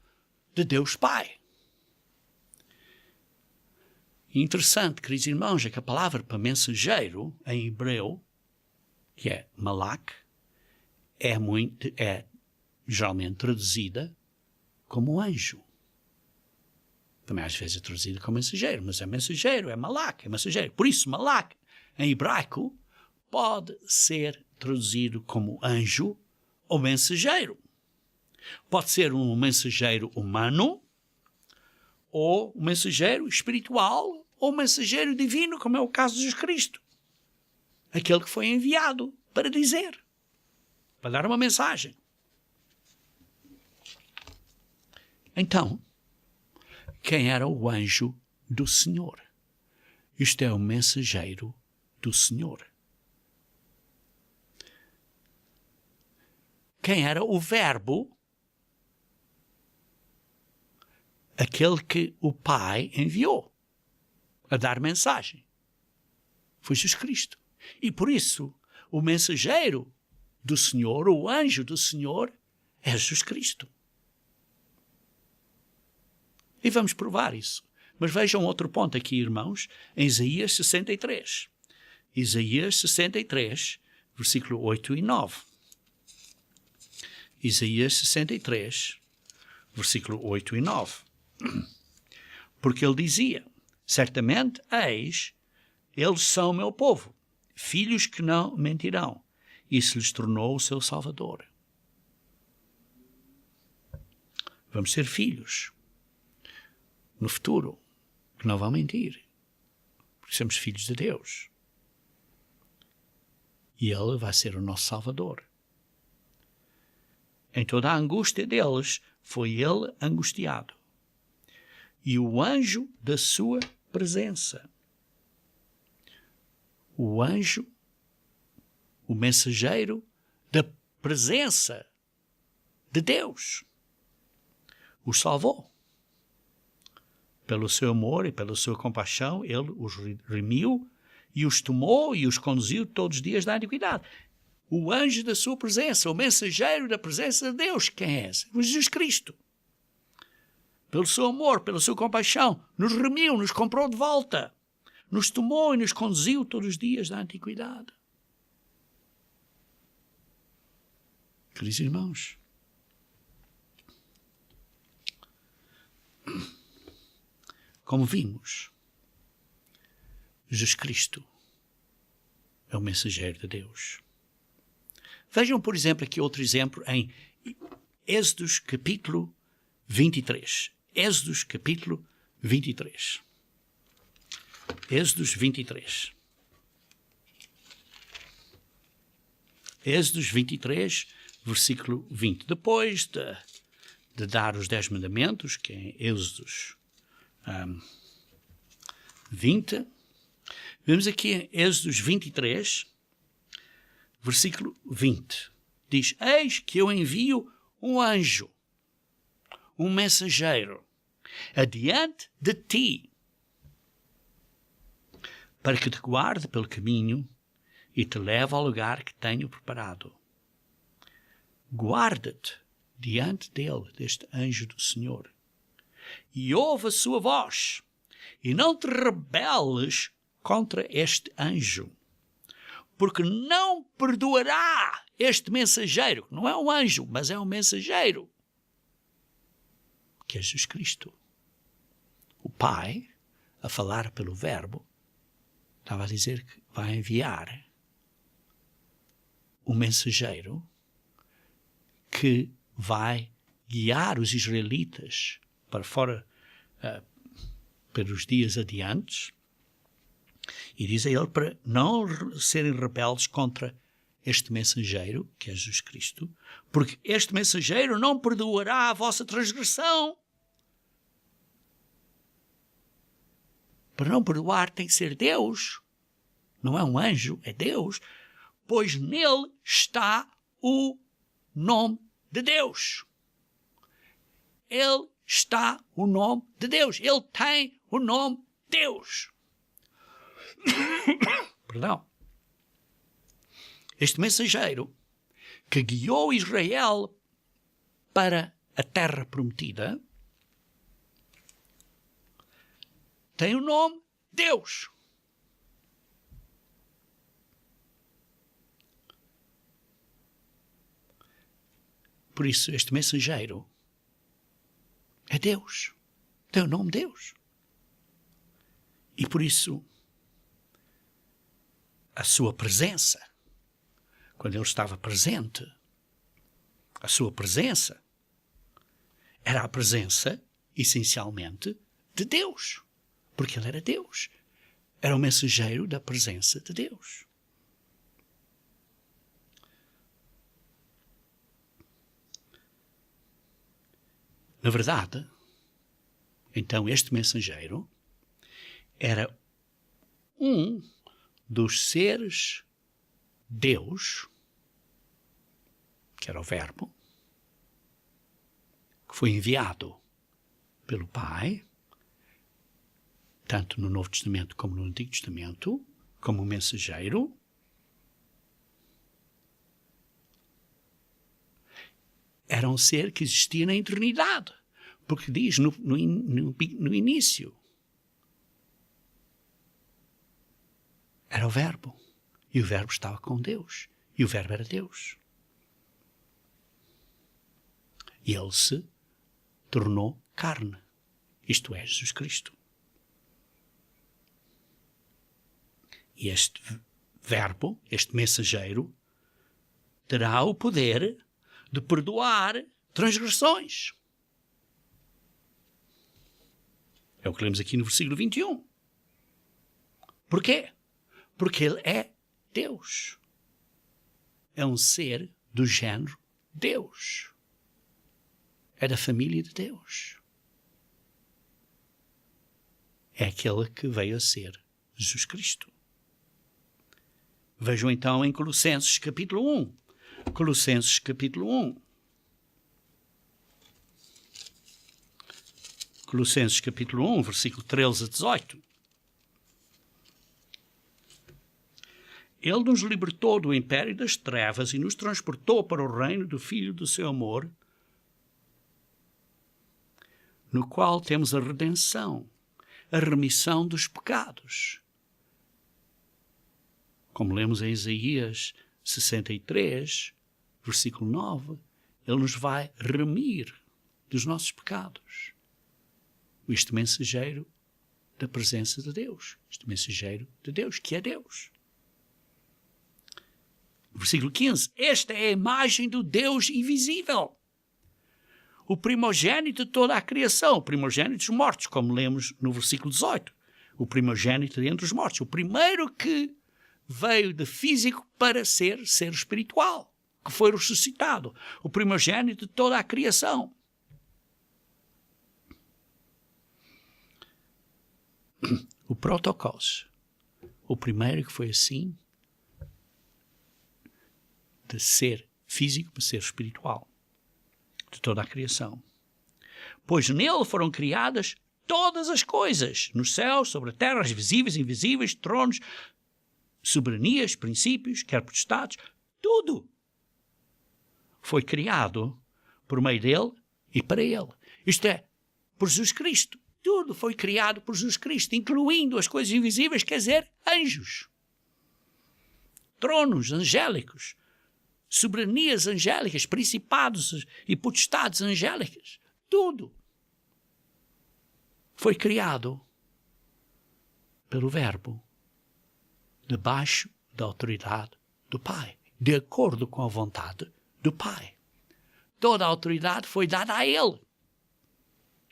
de Deus Pai. Interessante, queridos irmãos, é que a palavra para mensageiro, em hebreu, que é malak, é geralmente traduzida como anjo. Também às vezes é traduzida como mensageiro, mas é mensageiro, é malak, é mensageiro. Por isso, malak, em hebraico, pode ser traduzido como anjo ou mensageiro. Pode ser um mensageiro humano, ou um mensageiro espiritual, ou um mensageiro divino, como é o caso de Jesus Cristo. Aquele que foi enviado para dizer, para dar uma mensagem. Então, quem era o anjo do Senhor? Isto é o mensageiro do Senhor. Quem era o Verbo? Aquele que o Pai enviou a dar mensagem. Foi Jesus Cristo. E por isso, o mensageiro do Senhor, o anjo do Senhor, é Jesus Cristo. E vamos provar isso. Mas vejam outro ponto aqui, irmãos, em Isaías 63. Isaías 63, versículo 8 e 9. Isaías 63, versículo 8 e 9. Porque ele dizia, certamente, eis, eles são meu povo, filhos que não mentirão, e se lhes tornou o seu Salvador. Vamos ser filhos no futuro, que não vão mentir, porque somos filhos de Deus. E ele vai ser o nosso Salvador. Em toda a angústia deles, foi ele angustiado. e o anjo da sua presença. O anjo, o mensageiro da presença de Deus, os salvou. Pelo seu amor e pela sua compaixão, ele os remiu e os tomou e os conduziu todos os dias da antiguidade. O anjo da sua presença, o mensageiro da presença de Deus, quem é esse? O Jesus Cristo. Pelo seu amor, pela sua compaixão, nos remiu, nos comprou de volta, nos tomou e nos conduziu todos os dias da antiguidade. Queridos irmãos, como vimos, Jesus Cristo é o mensageiro de Deus. Vejam, por exemplo, aqui outro exemplo em Êxodos capítulo 23. Êxodos capítulo 23. Êxodos 23. Êxodos 23, versículo 20. Depois de dar os 10 mandamentos, que é em Êxodos 20, vemos aqui em Êxodos 23, versículo 20. Diz: eis que eu envio um anjo, um mensageiro, adiante de ti, para que te guarde pelo caminho e te leve ao lugar que tenho preparado. Guarda-te diante dele, deste anjo do Senhor, e ouve a sua voz, e não te rebeles contra este anjo, porque não perdoará este mensageiro, não é um anjo, mas é um mensageiro, que é Jesus Cristo. O Pai, a falar pelo Verbo, estava a dizer que vai enviar um mensageiro que vai guiar os israelitas para fora pelos dias adiantes, e diz a ele para não serem rebeldes contra este mensageiro, que é Jesus Cristo, porque este mensageiro não perdoará a vossa transgressão. Para não perdoar tem que ser Deus, não é um anjo, é Deus, pois nele está o nome de Deus. Ele está o nome de Deus. Ele tem o nome de Deus. Perdão. Este mensageiro que guiou Israel para a terra prometida tem o nome Deus. Por isso, este mensageiro é Deus. Tem o nome Deus. E por isso, a sua presença, quando ele estava presente, a sua presença era a presença, essencialmente, de Deus. Porque ele era Deus. Era o mensageiro da presença de Deus. Na verdade, então este mensageiro era um dos seres Deus, que era o Verbo, que foi enviado pelo Pai, tanto no Novo Testamento como no Antigo Testamento, como um mensageiro. Era um ser que existia na eternidade, porque diz no início. Era o Verbo, e o Verbo estava com Deus, e o Verbo era Deus. E ele se tornou carne, isto é, Jesus Cristo. E este Verbo, este mensageiro, terá o poder de perdoar transgressões. É o que lemos aqui no versículo 21. Porquê? Porque ele é Deus. É um ser do género Deus. É da família de Deus. é aquele que veio a ser Jesus Cristo. Vejam então em Colossenses capítulo 1. Colossenses capítulo 1. Colossenses capítulo 1, versículo 13 a 18. Ele nos libertou do império das trevas e nos transportou para o reino do Filho do seu amor, no qual temos a redenção, a remissão dos pecados. Como lemos em Isaías 63, versículo 9, ele nos vai remir dos nossos pecados. Este mensageiro da presença de Deus. Este mensageiro de Deus, que é Deus. Versículo 15. Esta é a imagem do Deus invisível. O primogênito de toda a criação. O primogênito dos mortos, como lemos no versículo 18. O primogênito entre os mortos. O primeiro que veio de físico para ser espiritual. Que foi ressuscitado. O primogênito de toda a criação. O protocós, o primeiro que foi assim, de ser físico para ser espiritual, de toda a criação. Pois nele foram criadas todas as coisas, nos céus, sobre a terra, as visíveis e invisíveis, tronos, soberanias, princípios, quer potestades, tudo foi criado por meio dele e para ele. Isto é, por Jesus Cristo. Tudo foi criado por Jesus Cristo, incluindo as coisas invisíveis, quer dizer, anjos, tronos angélicos, soberanias angélicas, principados e potestades angélicas. Tudo foi criado pelo Verbo, debaixo da autoridade do Pai, de acordo com a vontade do Pai. Toda a autoridade foi dada a Ele,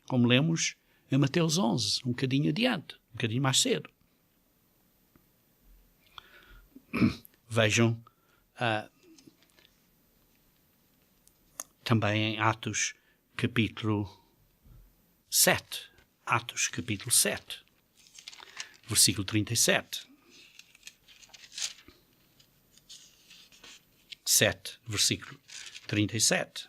como lemos em Mateus 11, um bocadinho adiante, um bocadinho mais cedo. Vejam também em Atos capítulo 7. Atos capítulo 7, versículo 37. 7, versículo 37.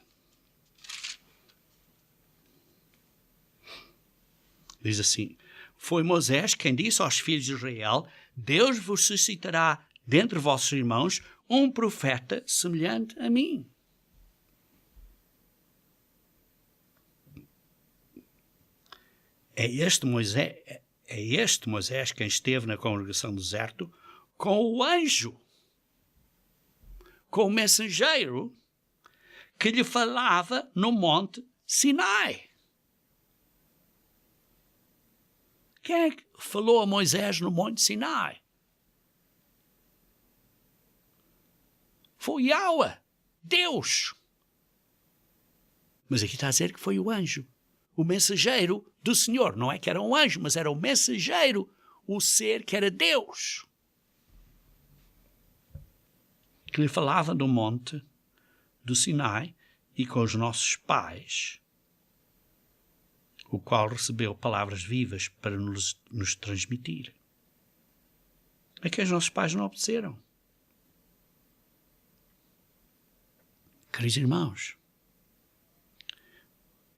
Diz assim: foi Moisés quem disse aos filhos de Israel: Deus vos suscitará dentre vossos irmãos um profeta semelhante a mim. É este Moisés quem esteve na congregação do deserto com o anjo, com o mensageiro que lhe falava no monte Sinai. Quem é que falou a Moisés no monte Sinai? Foi Yahweh, Deus. Mas aqui está a dizer que foi o anjo, o mensageiro do Senhor. Não é que era um anjo, mas era o mensageiro, o ser que era Deus, que lhe falava no monte do Sinai e com os nossos pais, o qual recebeu palavras vivas para nos transmitir. É que os nossos pais não obedeceram. Queridos irmãos,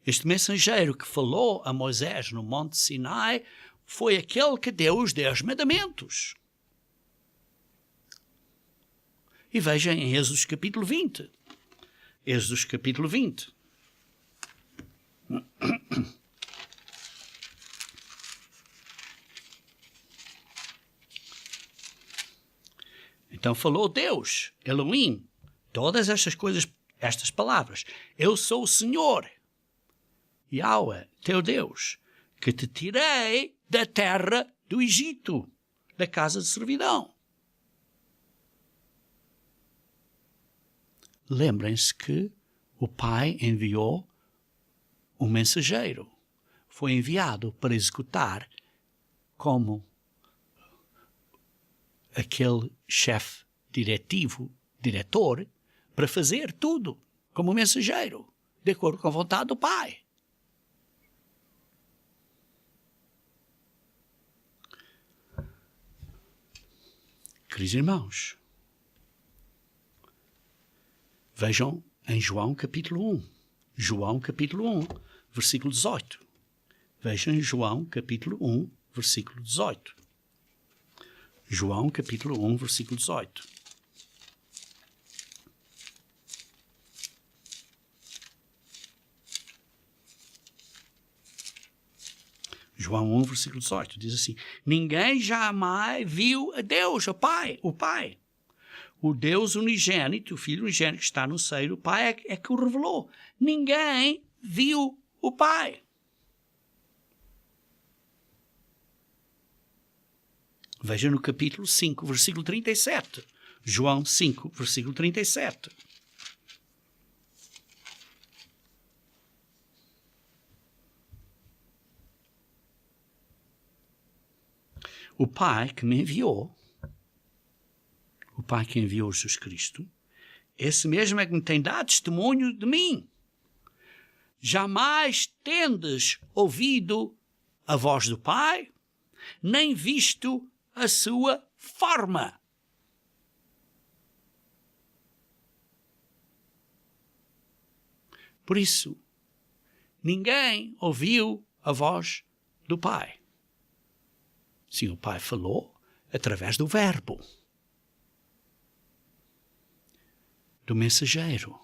este mensageiro que falou a Moisés no monte Sinai foi aquele que deu os 10 mandamentos. E vejam em Êxodo capítulo 20. Êxodo capítulo 20. Então falou Deus, Elohim, todas estas coisas, estas palavras. Eu sou o Senhor, Yahweh, teu Deus, que te tirei da terra do Egito, da casa de servidão. Lembrem-se que o Pai enviou um mensageiro. Foi enviado para executar como aquele chefe diretor, para fazer tudo como mensageiro, de acordo com a vontade do Pai. Queridos irmãos, vejam em João capítulo 1. João capítulo 1, versículo 18. Vejam em João capítulo 1, versículo 18. João capítulo 1, versículo 18. João 1, versículo 18, diz assim: ninguém jamais viu a Deus, o Pai. O Deus unigênito, o Filho unigênito que está no seio do Pai é que o revelou. Ninguém viu o Pai. Veja no capítulo 5, versículo 37. João 5, versículo 37. O Pai que me enviou, o Pai que enviou Jesus Cristo, esse mesmo é que me tem dado testemunho de mim. Jamais tendes ouvido a voz do Pai, nem visto a sua forma. Por isso, ninguém ouviu a voz do Pai. Sim, o Pai falou através do Verbo, do mensageiro,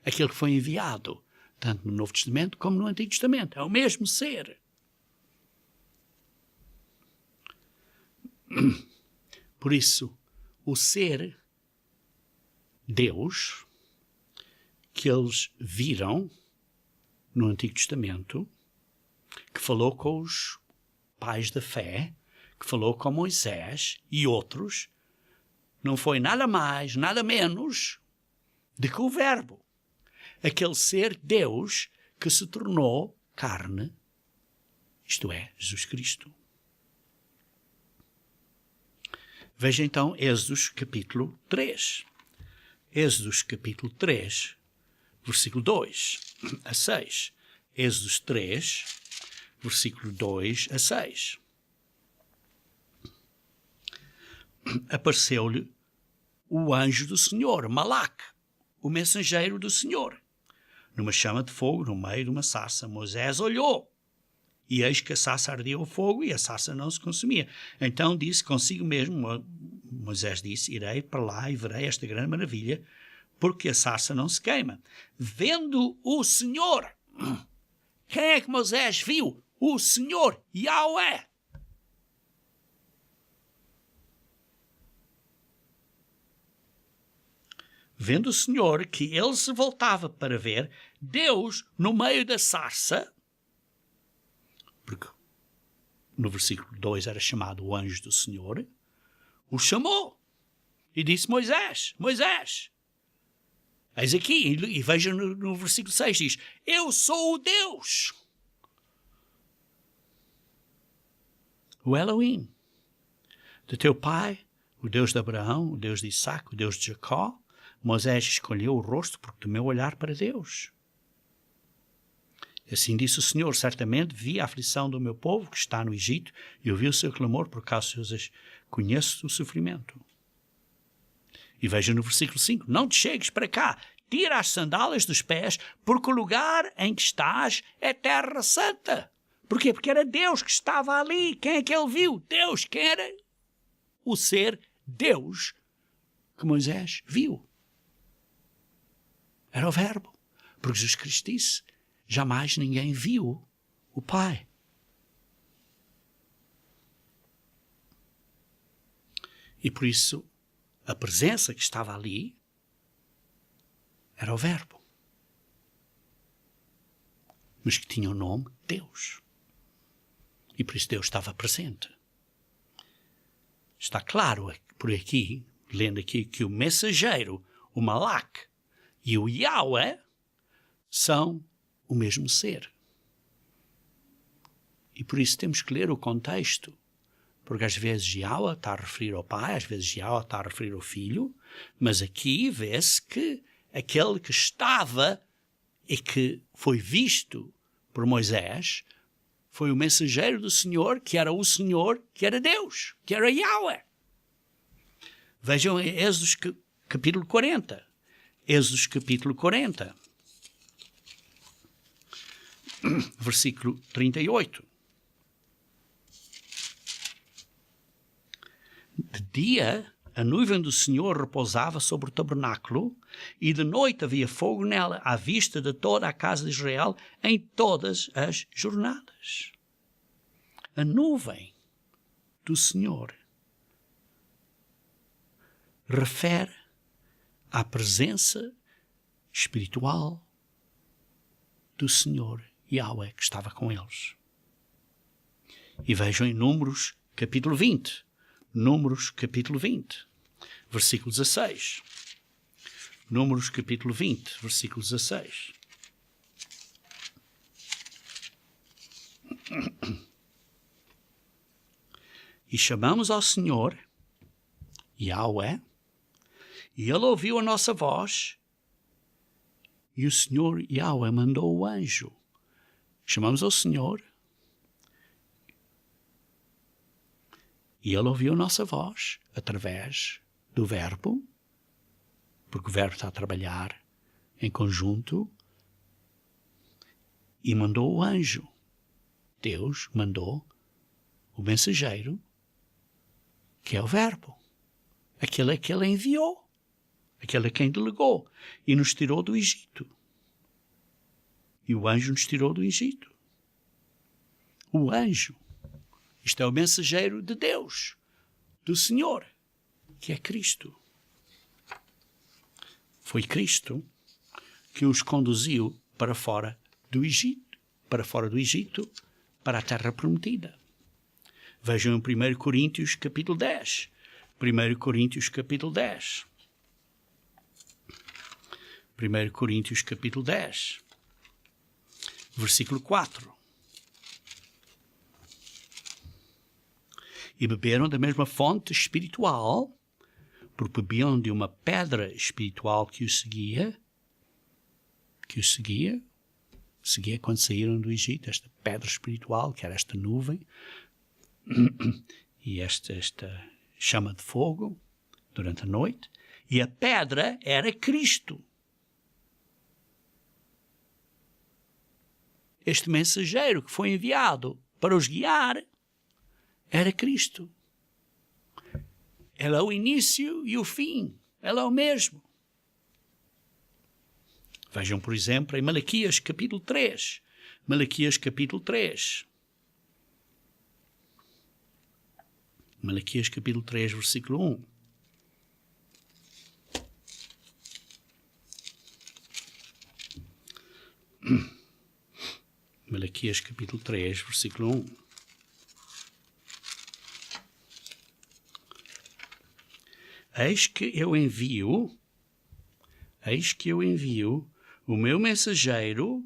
aquele que foi enviado, tanto no Novo Testamento como no Antigo Testamento. É o mesmo ser. Por isso, o ser Deus que eles viram no Antigo Testamento, que falou com os pais da fé, que falou com Moisés e outros, não foi nada mais, nada menos do que o Verbo. Aquele ser Deus que se tornou carne, isto é, Jesus Cristo. Veja então Êxodos capítulo 3. Êxodos capítulo 3, versículo 2 a 6. Êxodos 3, versículo 2 a 6. Apareceu-lhe o anjo do Senhor, Malaque, o mensageiro do Senhor, numa chama de fogo no meio de uma sarça. Moisés olhou, e eis que a sarça ardia o fogo e a sarça não se consumia. Então disse consigo mesmo, Moisés disse: irei para lá e verei esta grande maravilha, porque a sarça não se queima. Vendo o Senhor, quem é que Moisés viu? O Senhor, Yahweh. Vendo o Senhor que ele se voltava para ver Deus no meio da sarça, porque no versículo 2 era chamado o anjo do Senhor, o chamou e disse: Moisés, Moisés. Eis aqui, e veja no versículo 6, diz: eu sou o Deus, o Elohim, de teu pai, o Deus de Abraão, o Deus de Isaac, o Deus de Jacó. Moisés escolheu o rosto porque temeu olhar para Deus. Assim disse o Senhor: certamente vi a aflição do meu povo que está no Egito e ouvi o seu clamor por causa dos seus. Conheço o sofrimento. E veja no versículo 5: não te chegues para cá, tira as sandálias dos pés, porque o lugar em que estás é terra santa. Porquê? Porque era Deus que estava ali. Quem é que ele viu? Deus. Quem era o ser Deus que Moisés viu? Era o Verbo. Porque Jesus Cristo disse: jamais ninguém viu o Pai. E por isso, a presença que estava ali era o Verbo, mas que tinha o nome Deus. E por isso Deus estava presente. Está claro por aqui, lendo aqui, que o mensageiro, o Malaque e o Yahweh são o mesmo ser. E por isso temos que ler o contexto. Porque às vezes Yahweh está a referir ao Pai, às vezes Yahweh está a referir ao Filho, mas aqui vê-se que aquele que estava e que foi visto por Moisés foi o mensageiro do Senhor, que era o Senhor, que era Deus, que era Yahweh. Vejam Êxodo capítulo 40. Êxodo capítulo 40. Versículo 38. De dia, a nuvem do Senhor repousava sobre o tabernáculo, e de noite havia fogo nela, à vista de toda a casa de Israel, em todas as jornadas. A nuvem do Senhor refere à presença espiritual do Senhor Yahweh que estava com eles. E vejam em Números capítulo 20. Números capítulo 20, versículo 16. Números capítulo 20, versículo 16. E chamamos ao Senhor, Yahweh, e Ele ouviu a nossa voz, e o Senhor Yahweh mandou o anjo. Chamamos ao Senhor, e Ele ouviu a nossa voz através do verbo, porque o verbo está a trabalhar em conjunto, e mandou o anjo. Deus mandou o mensageiro, que é o verbo. Aquele a que Ele enviou. Aquele a quem delegou. E nos tirou do Egito. E o anjo nos tirou do Egito. O anjo. Isto é o mensageiro de Deus, do Senhor, que é Cristo. Foi Cristo que os conduziu para fora do Egito, para a terra prometida. Vejam em 1 Coríntios capítulo 10. 1 Coríntios capítulo 10. 1 Coríntios capítulo 10, versículo 4. E beberam da mesma fonte espiritual, porque bebiam de uma pedra espiritual que os seguia quando saíram do Egito, esta pedra espiritual, que era esta nuvem, e esta chama de fogo durante a noite, e a pedra era Cristo. Este mensageiro que foi enviado para os guiar era Cristo. Ele é o início e o fim. Ele é o mesmo. Vejam, por exemplo, em Malaquias capítulo 3. Malaquias capítulo 3. Malaquias capítulo 3, versículo 1. Malaquias capítulo 3, versículo 1. Eis que eu envio o meu mensageiro,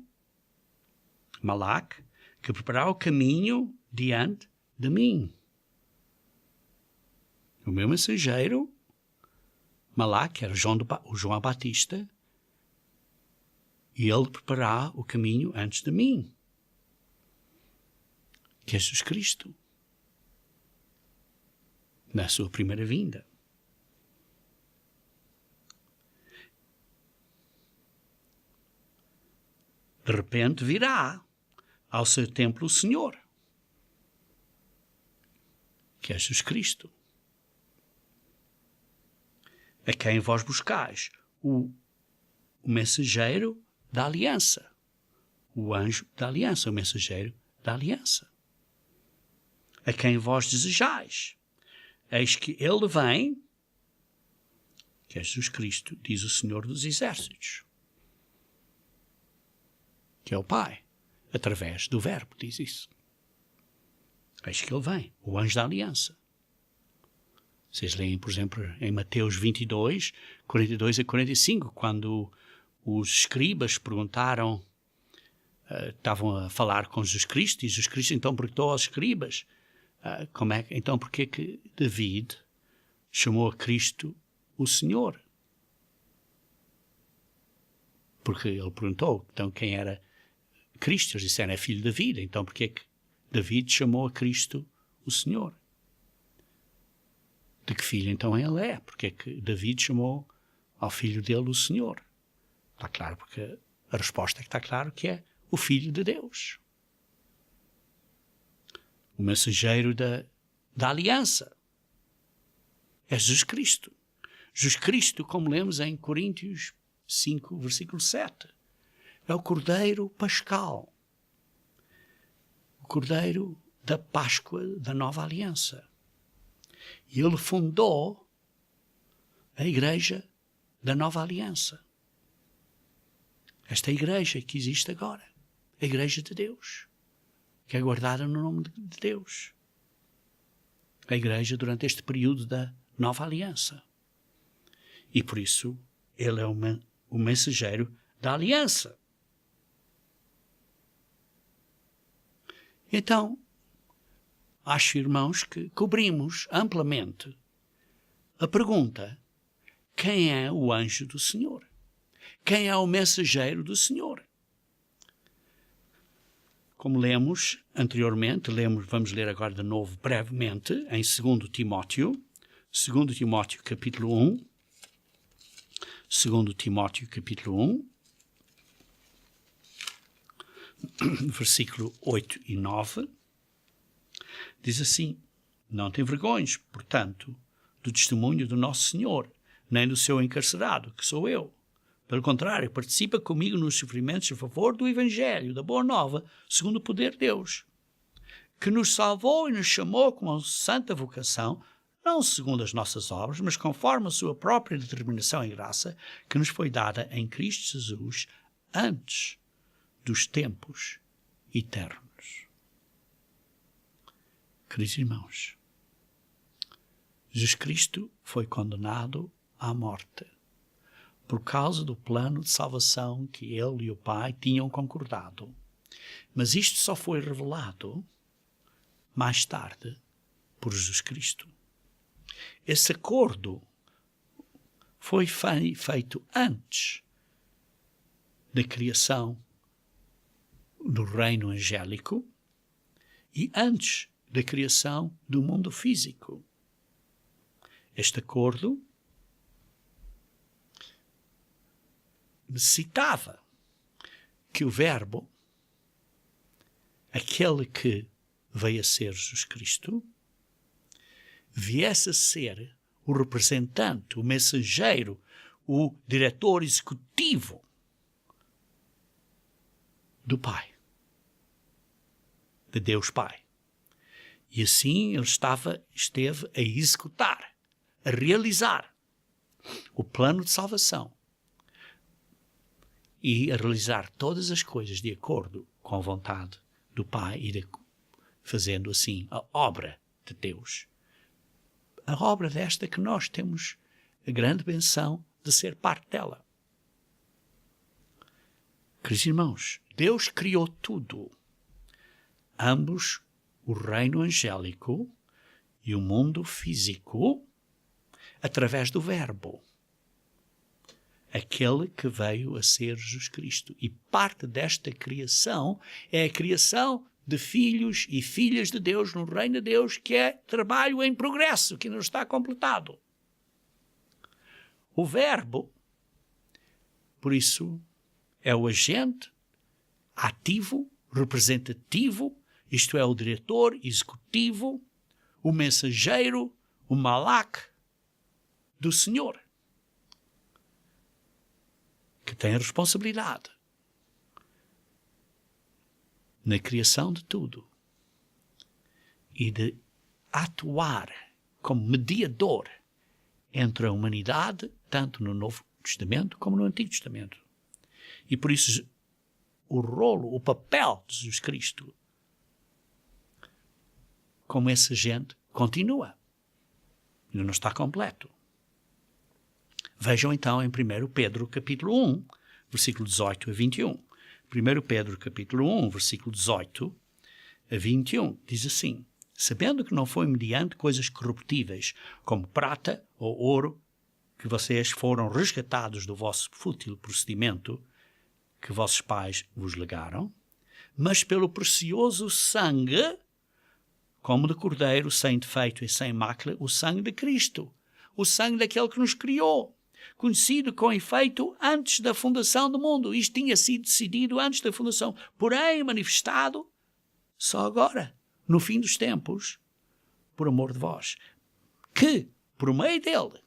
Malaque, que preparará o caminho diante de mim. O meu mensageiro, Malaque, era o João Batista, e ele preparará o caminho antes de mim, que é Jesus Cristo, na sua primeira vinda. De repente virá ao seu templo o Senhor, que é Jesus Cristo, a quem vós buscais, o mensageiro da aliança, o anjo da aliança, o mensageiro da aliança, a quem vós desejais. Eis que ele vem, que é Jesus Cristo, diz o Senhor dos Exércitos, que é o Pai, através do verbo, diz isso. Eis que ele vem, o anjo da aliança. Vocês leem, por exemplo, em Mateus 22, 42 a 45, quando os escribas perguntaram, estavam a falar com Jesus Cristo, e Jesus Cristo então perguntou aos escribas, então porquê que David chamou a Cristo o Senhor? Porque ele perguntou, então, quem era Cristo? Eles disseram, é filho de David, então porquê que David chamou a Cristo o Senhor? de que filho então ele é. Porque é que David chamou ao filho dele o Senhor? Está claro, porque a resposta é que está claro que é o Filho de Deus. O mensageiro da aliança. É Jesus Cristo. Jesus Cristo, como lemos em Coríntios 5, versículo 7. É o Cordeiro Pascal. O Cordeiro da Páscoa da Nova Aliança. E ele fundou a Igreja da Nova Aliança. Esta igreja que existe agora. A Igreja de Deus. Que é guardada no nome de Deus. A Igreja durante este período da Nova Aliança. E por isso, ele é o mensageiro da aliança. Então, acho, irmãos, que cobrimos amplamente a pergunta: quem é o anjo do Senhor? Quem é o mensageiro do Senhor? Como lemos anteriormente, vamos ler agora de novo brevemente, em 2 Timóteo capítulo 1, 2 Timóteo capítulo 1, versículo 8 e 9, diz assim: não te envergonhes, portanto, do testemunho do nosso Senhor, nem do seu encarcerado, que sou eu. Pelo contrário, participa comigo nos sofrimentos a favor do Evangelho, da Boa Nova, segundo o poder de Deus, que nos salvou e nos chamou com uma santa vocação, não segundo as nossas obras, mas conforme a sua própria determinação e graça, que nos foi dada em Cristo Jesus antes dos tempos eternos. Queridos irmãos, Jesus Cristo foi condenado à morte por causa do plano de salvação que ele e o Pai tinham concordado. Mas isto só foi revelado mais tarde por Jesus Cristo. Esse acordo foi feito antes da criação do reino angélico e antes da criação do mundo físico. Este acordo necessitava que o Verbo, aquele que veio a ser Jesus Cristo, viesse a ser o representante, o mensageiro, o diretor executivo do Pai, de Deus Pai. E assim ele esteve a executar, a realizar o plano de salvação e a realizar todas as coisas de acordo com a vontade do Pai e fazendo assim a obra de Deus. A obra desta que nós temos a grande benção de ser parte dela. Queridos irmãos, Deus criou tudo. Ambos, o reino angélico e o mundo físico, através do Verbo. Aquele que veio a ser Jesus Cristo. E parte desta criação é a criação de filhos e filhas de Deus no reino de Deus, que é trabalho em progresso, que não está completado. O Verbo, por isso, é o agente ativo, representativo, isto é, o diretor executivo, o mensageiro, o malak do Senhor, que tem a responsabilidade na criação de tudo e de atuar como mediador entre a humanidade, tanto no Novo Testamento como no Antigo Testamento. E por isso o rolo, o papel de Jesus Cristo como esse agente continua. Ainda não está completo. Vejam então em 1 Pedro capítulo 1, versículo 18 a 21. 1 Pedro capítulo 1, versículo 18 a 21, diz assim: sabendo que não foi mediante coisas corruptíveis, como prata ou ouro, que vocês foram resgatados do vosso fútil procedimento que vossos pais vos legaram, mas pelo precioso sangue, como de cordeiro, sem defeito e sem mácula, o sangue de Cristo, o sangue daquele que nos criou, conhecido com efeito antes da fundação do mundo. Isto tinha sido decidido antes da fundação, porém manifestado só agora, no fim dos tempos, por amor de vós, que, por meio dele,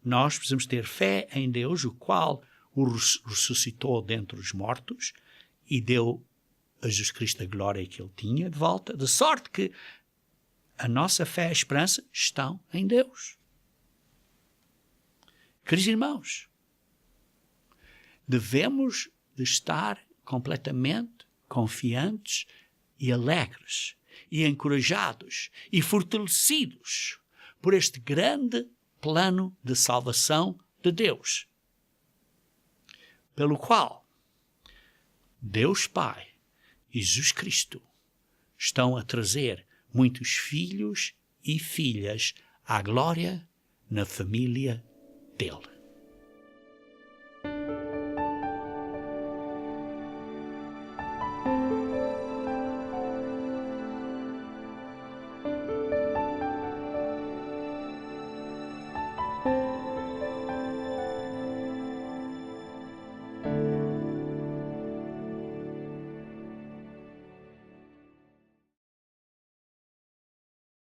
nós precisamos ter fé em Deus, o qual o ressuscitou dentre os mortos e deu a Jesus Cristo a glória que ele tinha de volta, de sorte que a nossa fé e a esperança estão em Deus. Queridos irmãos, devemos de estar completamente confiantes e alegres e encorajados e fortalecidos por este grande plano de salvação de Deus, pelo qual Deus Pai e Jesus Cristo estão a trazer muitos filhos e filhas à glória na família dele.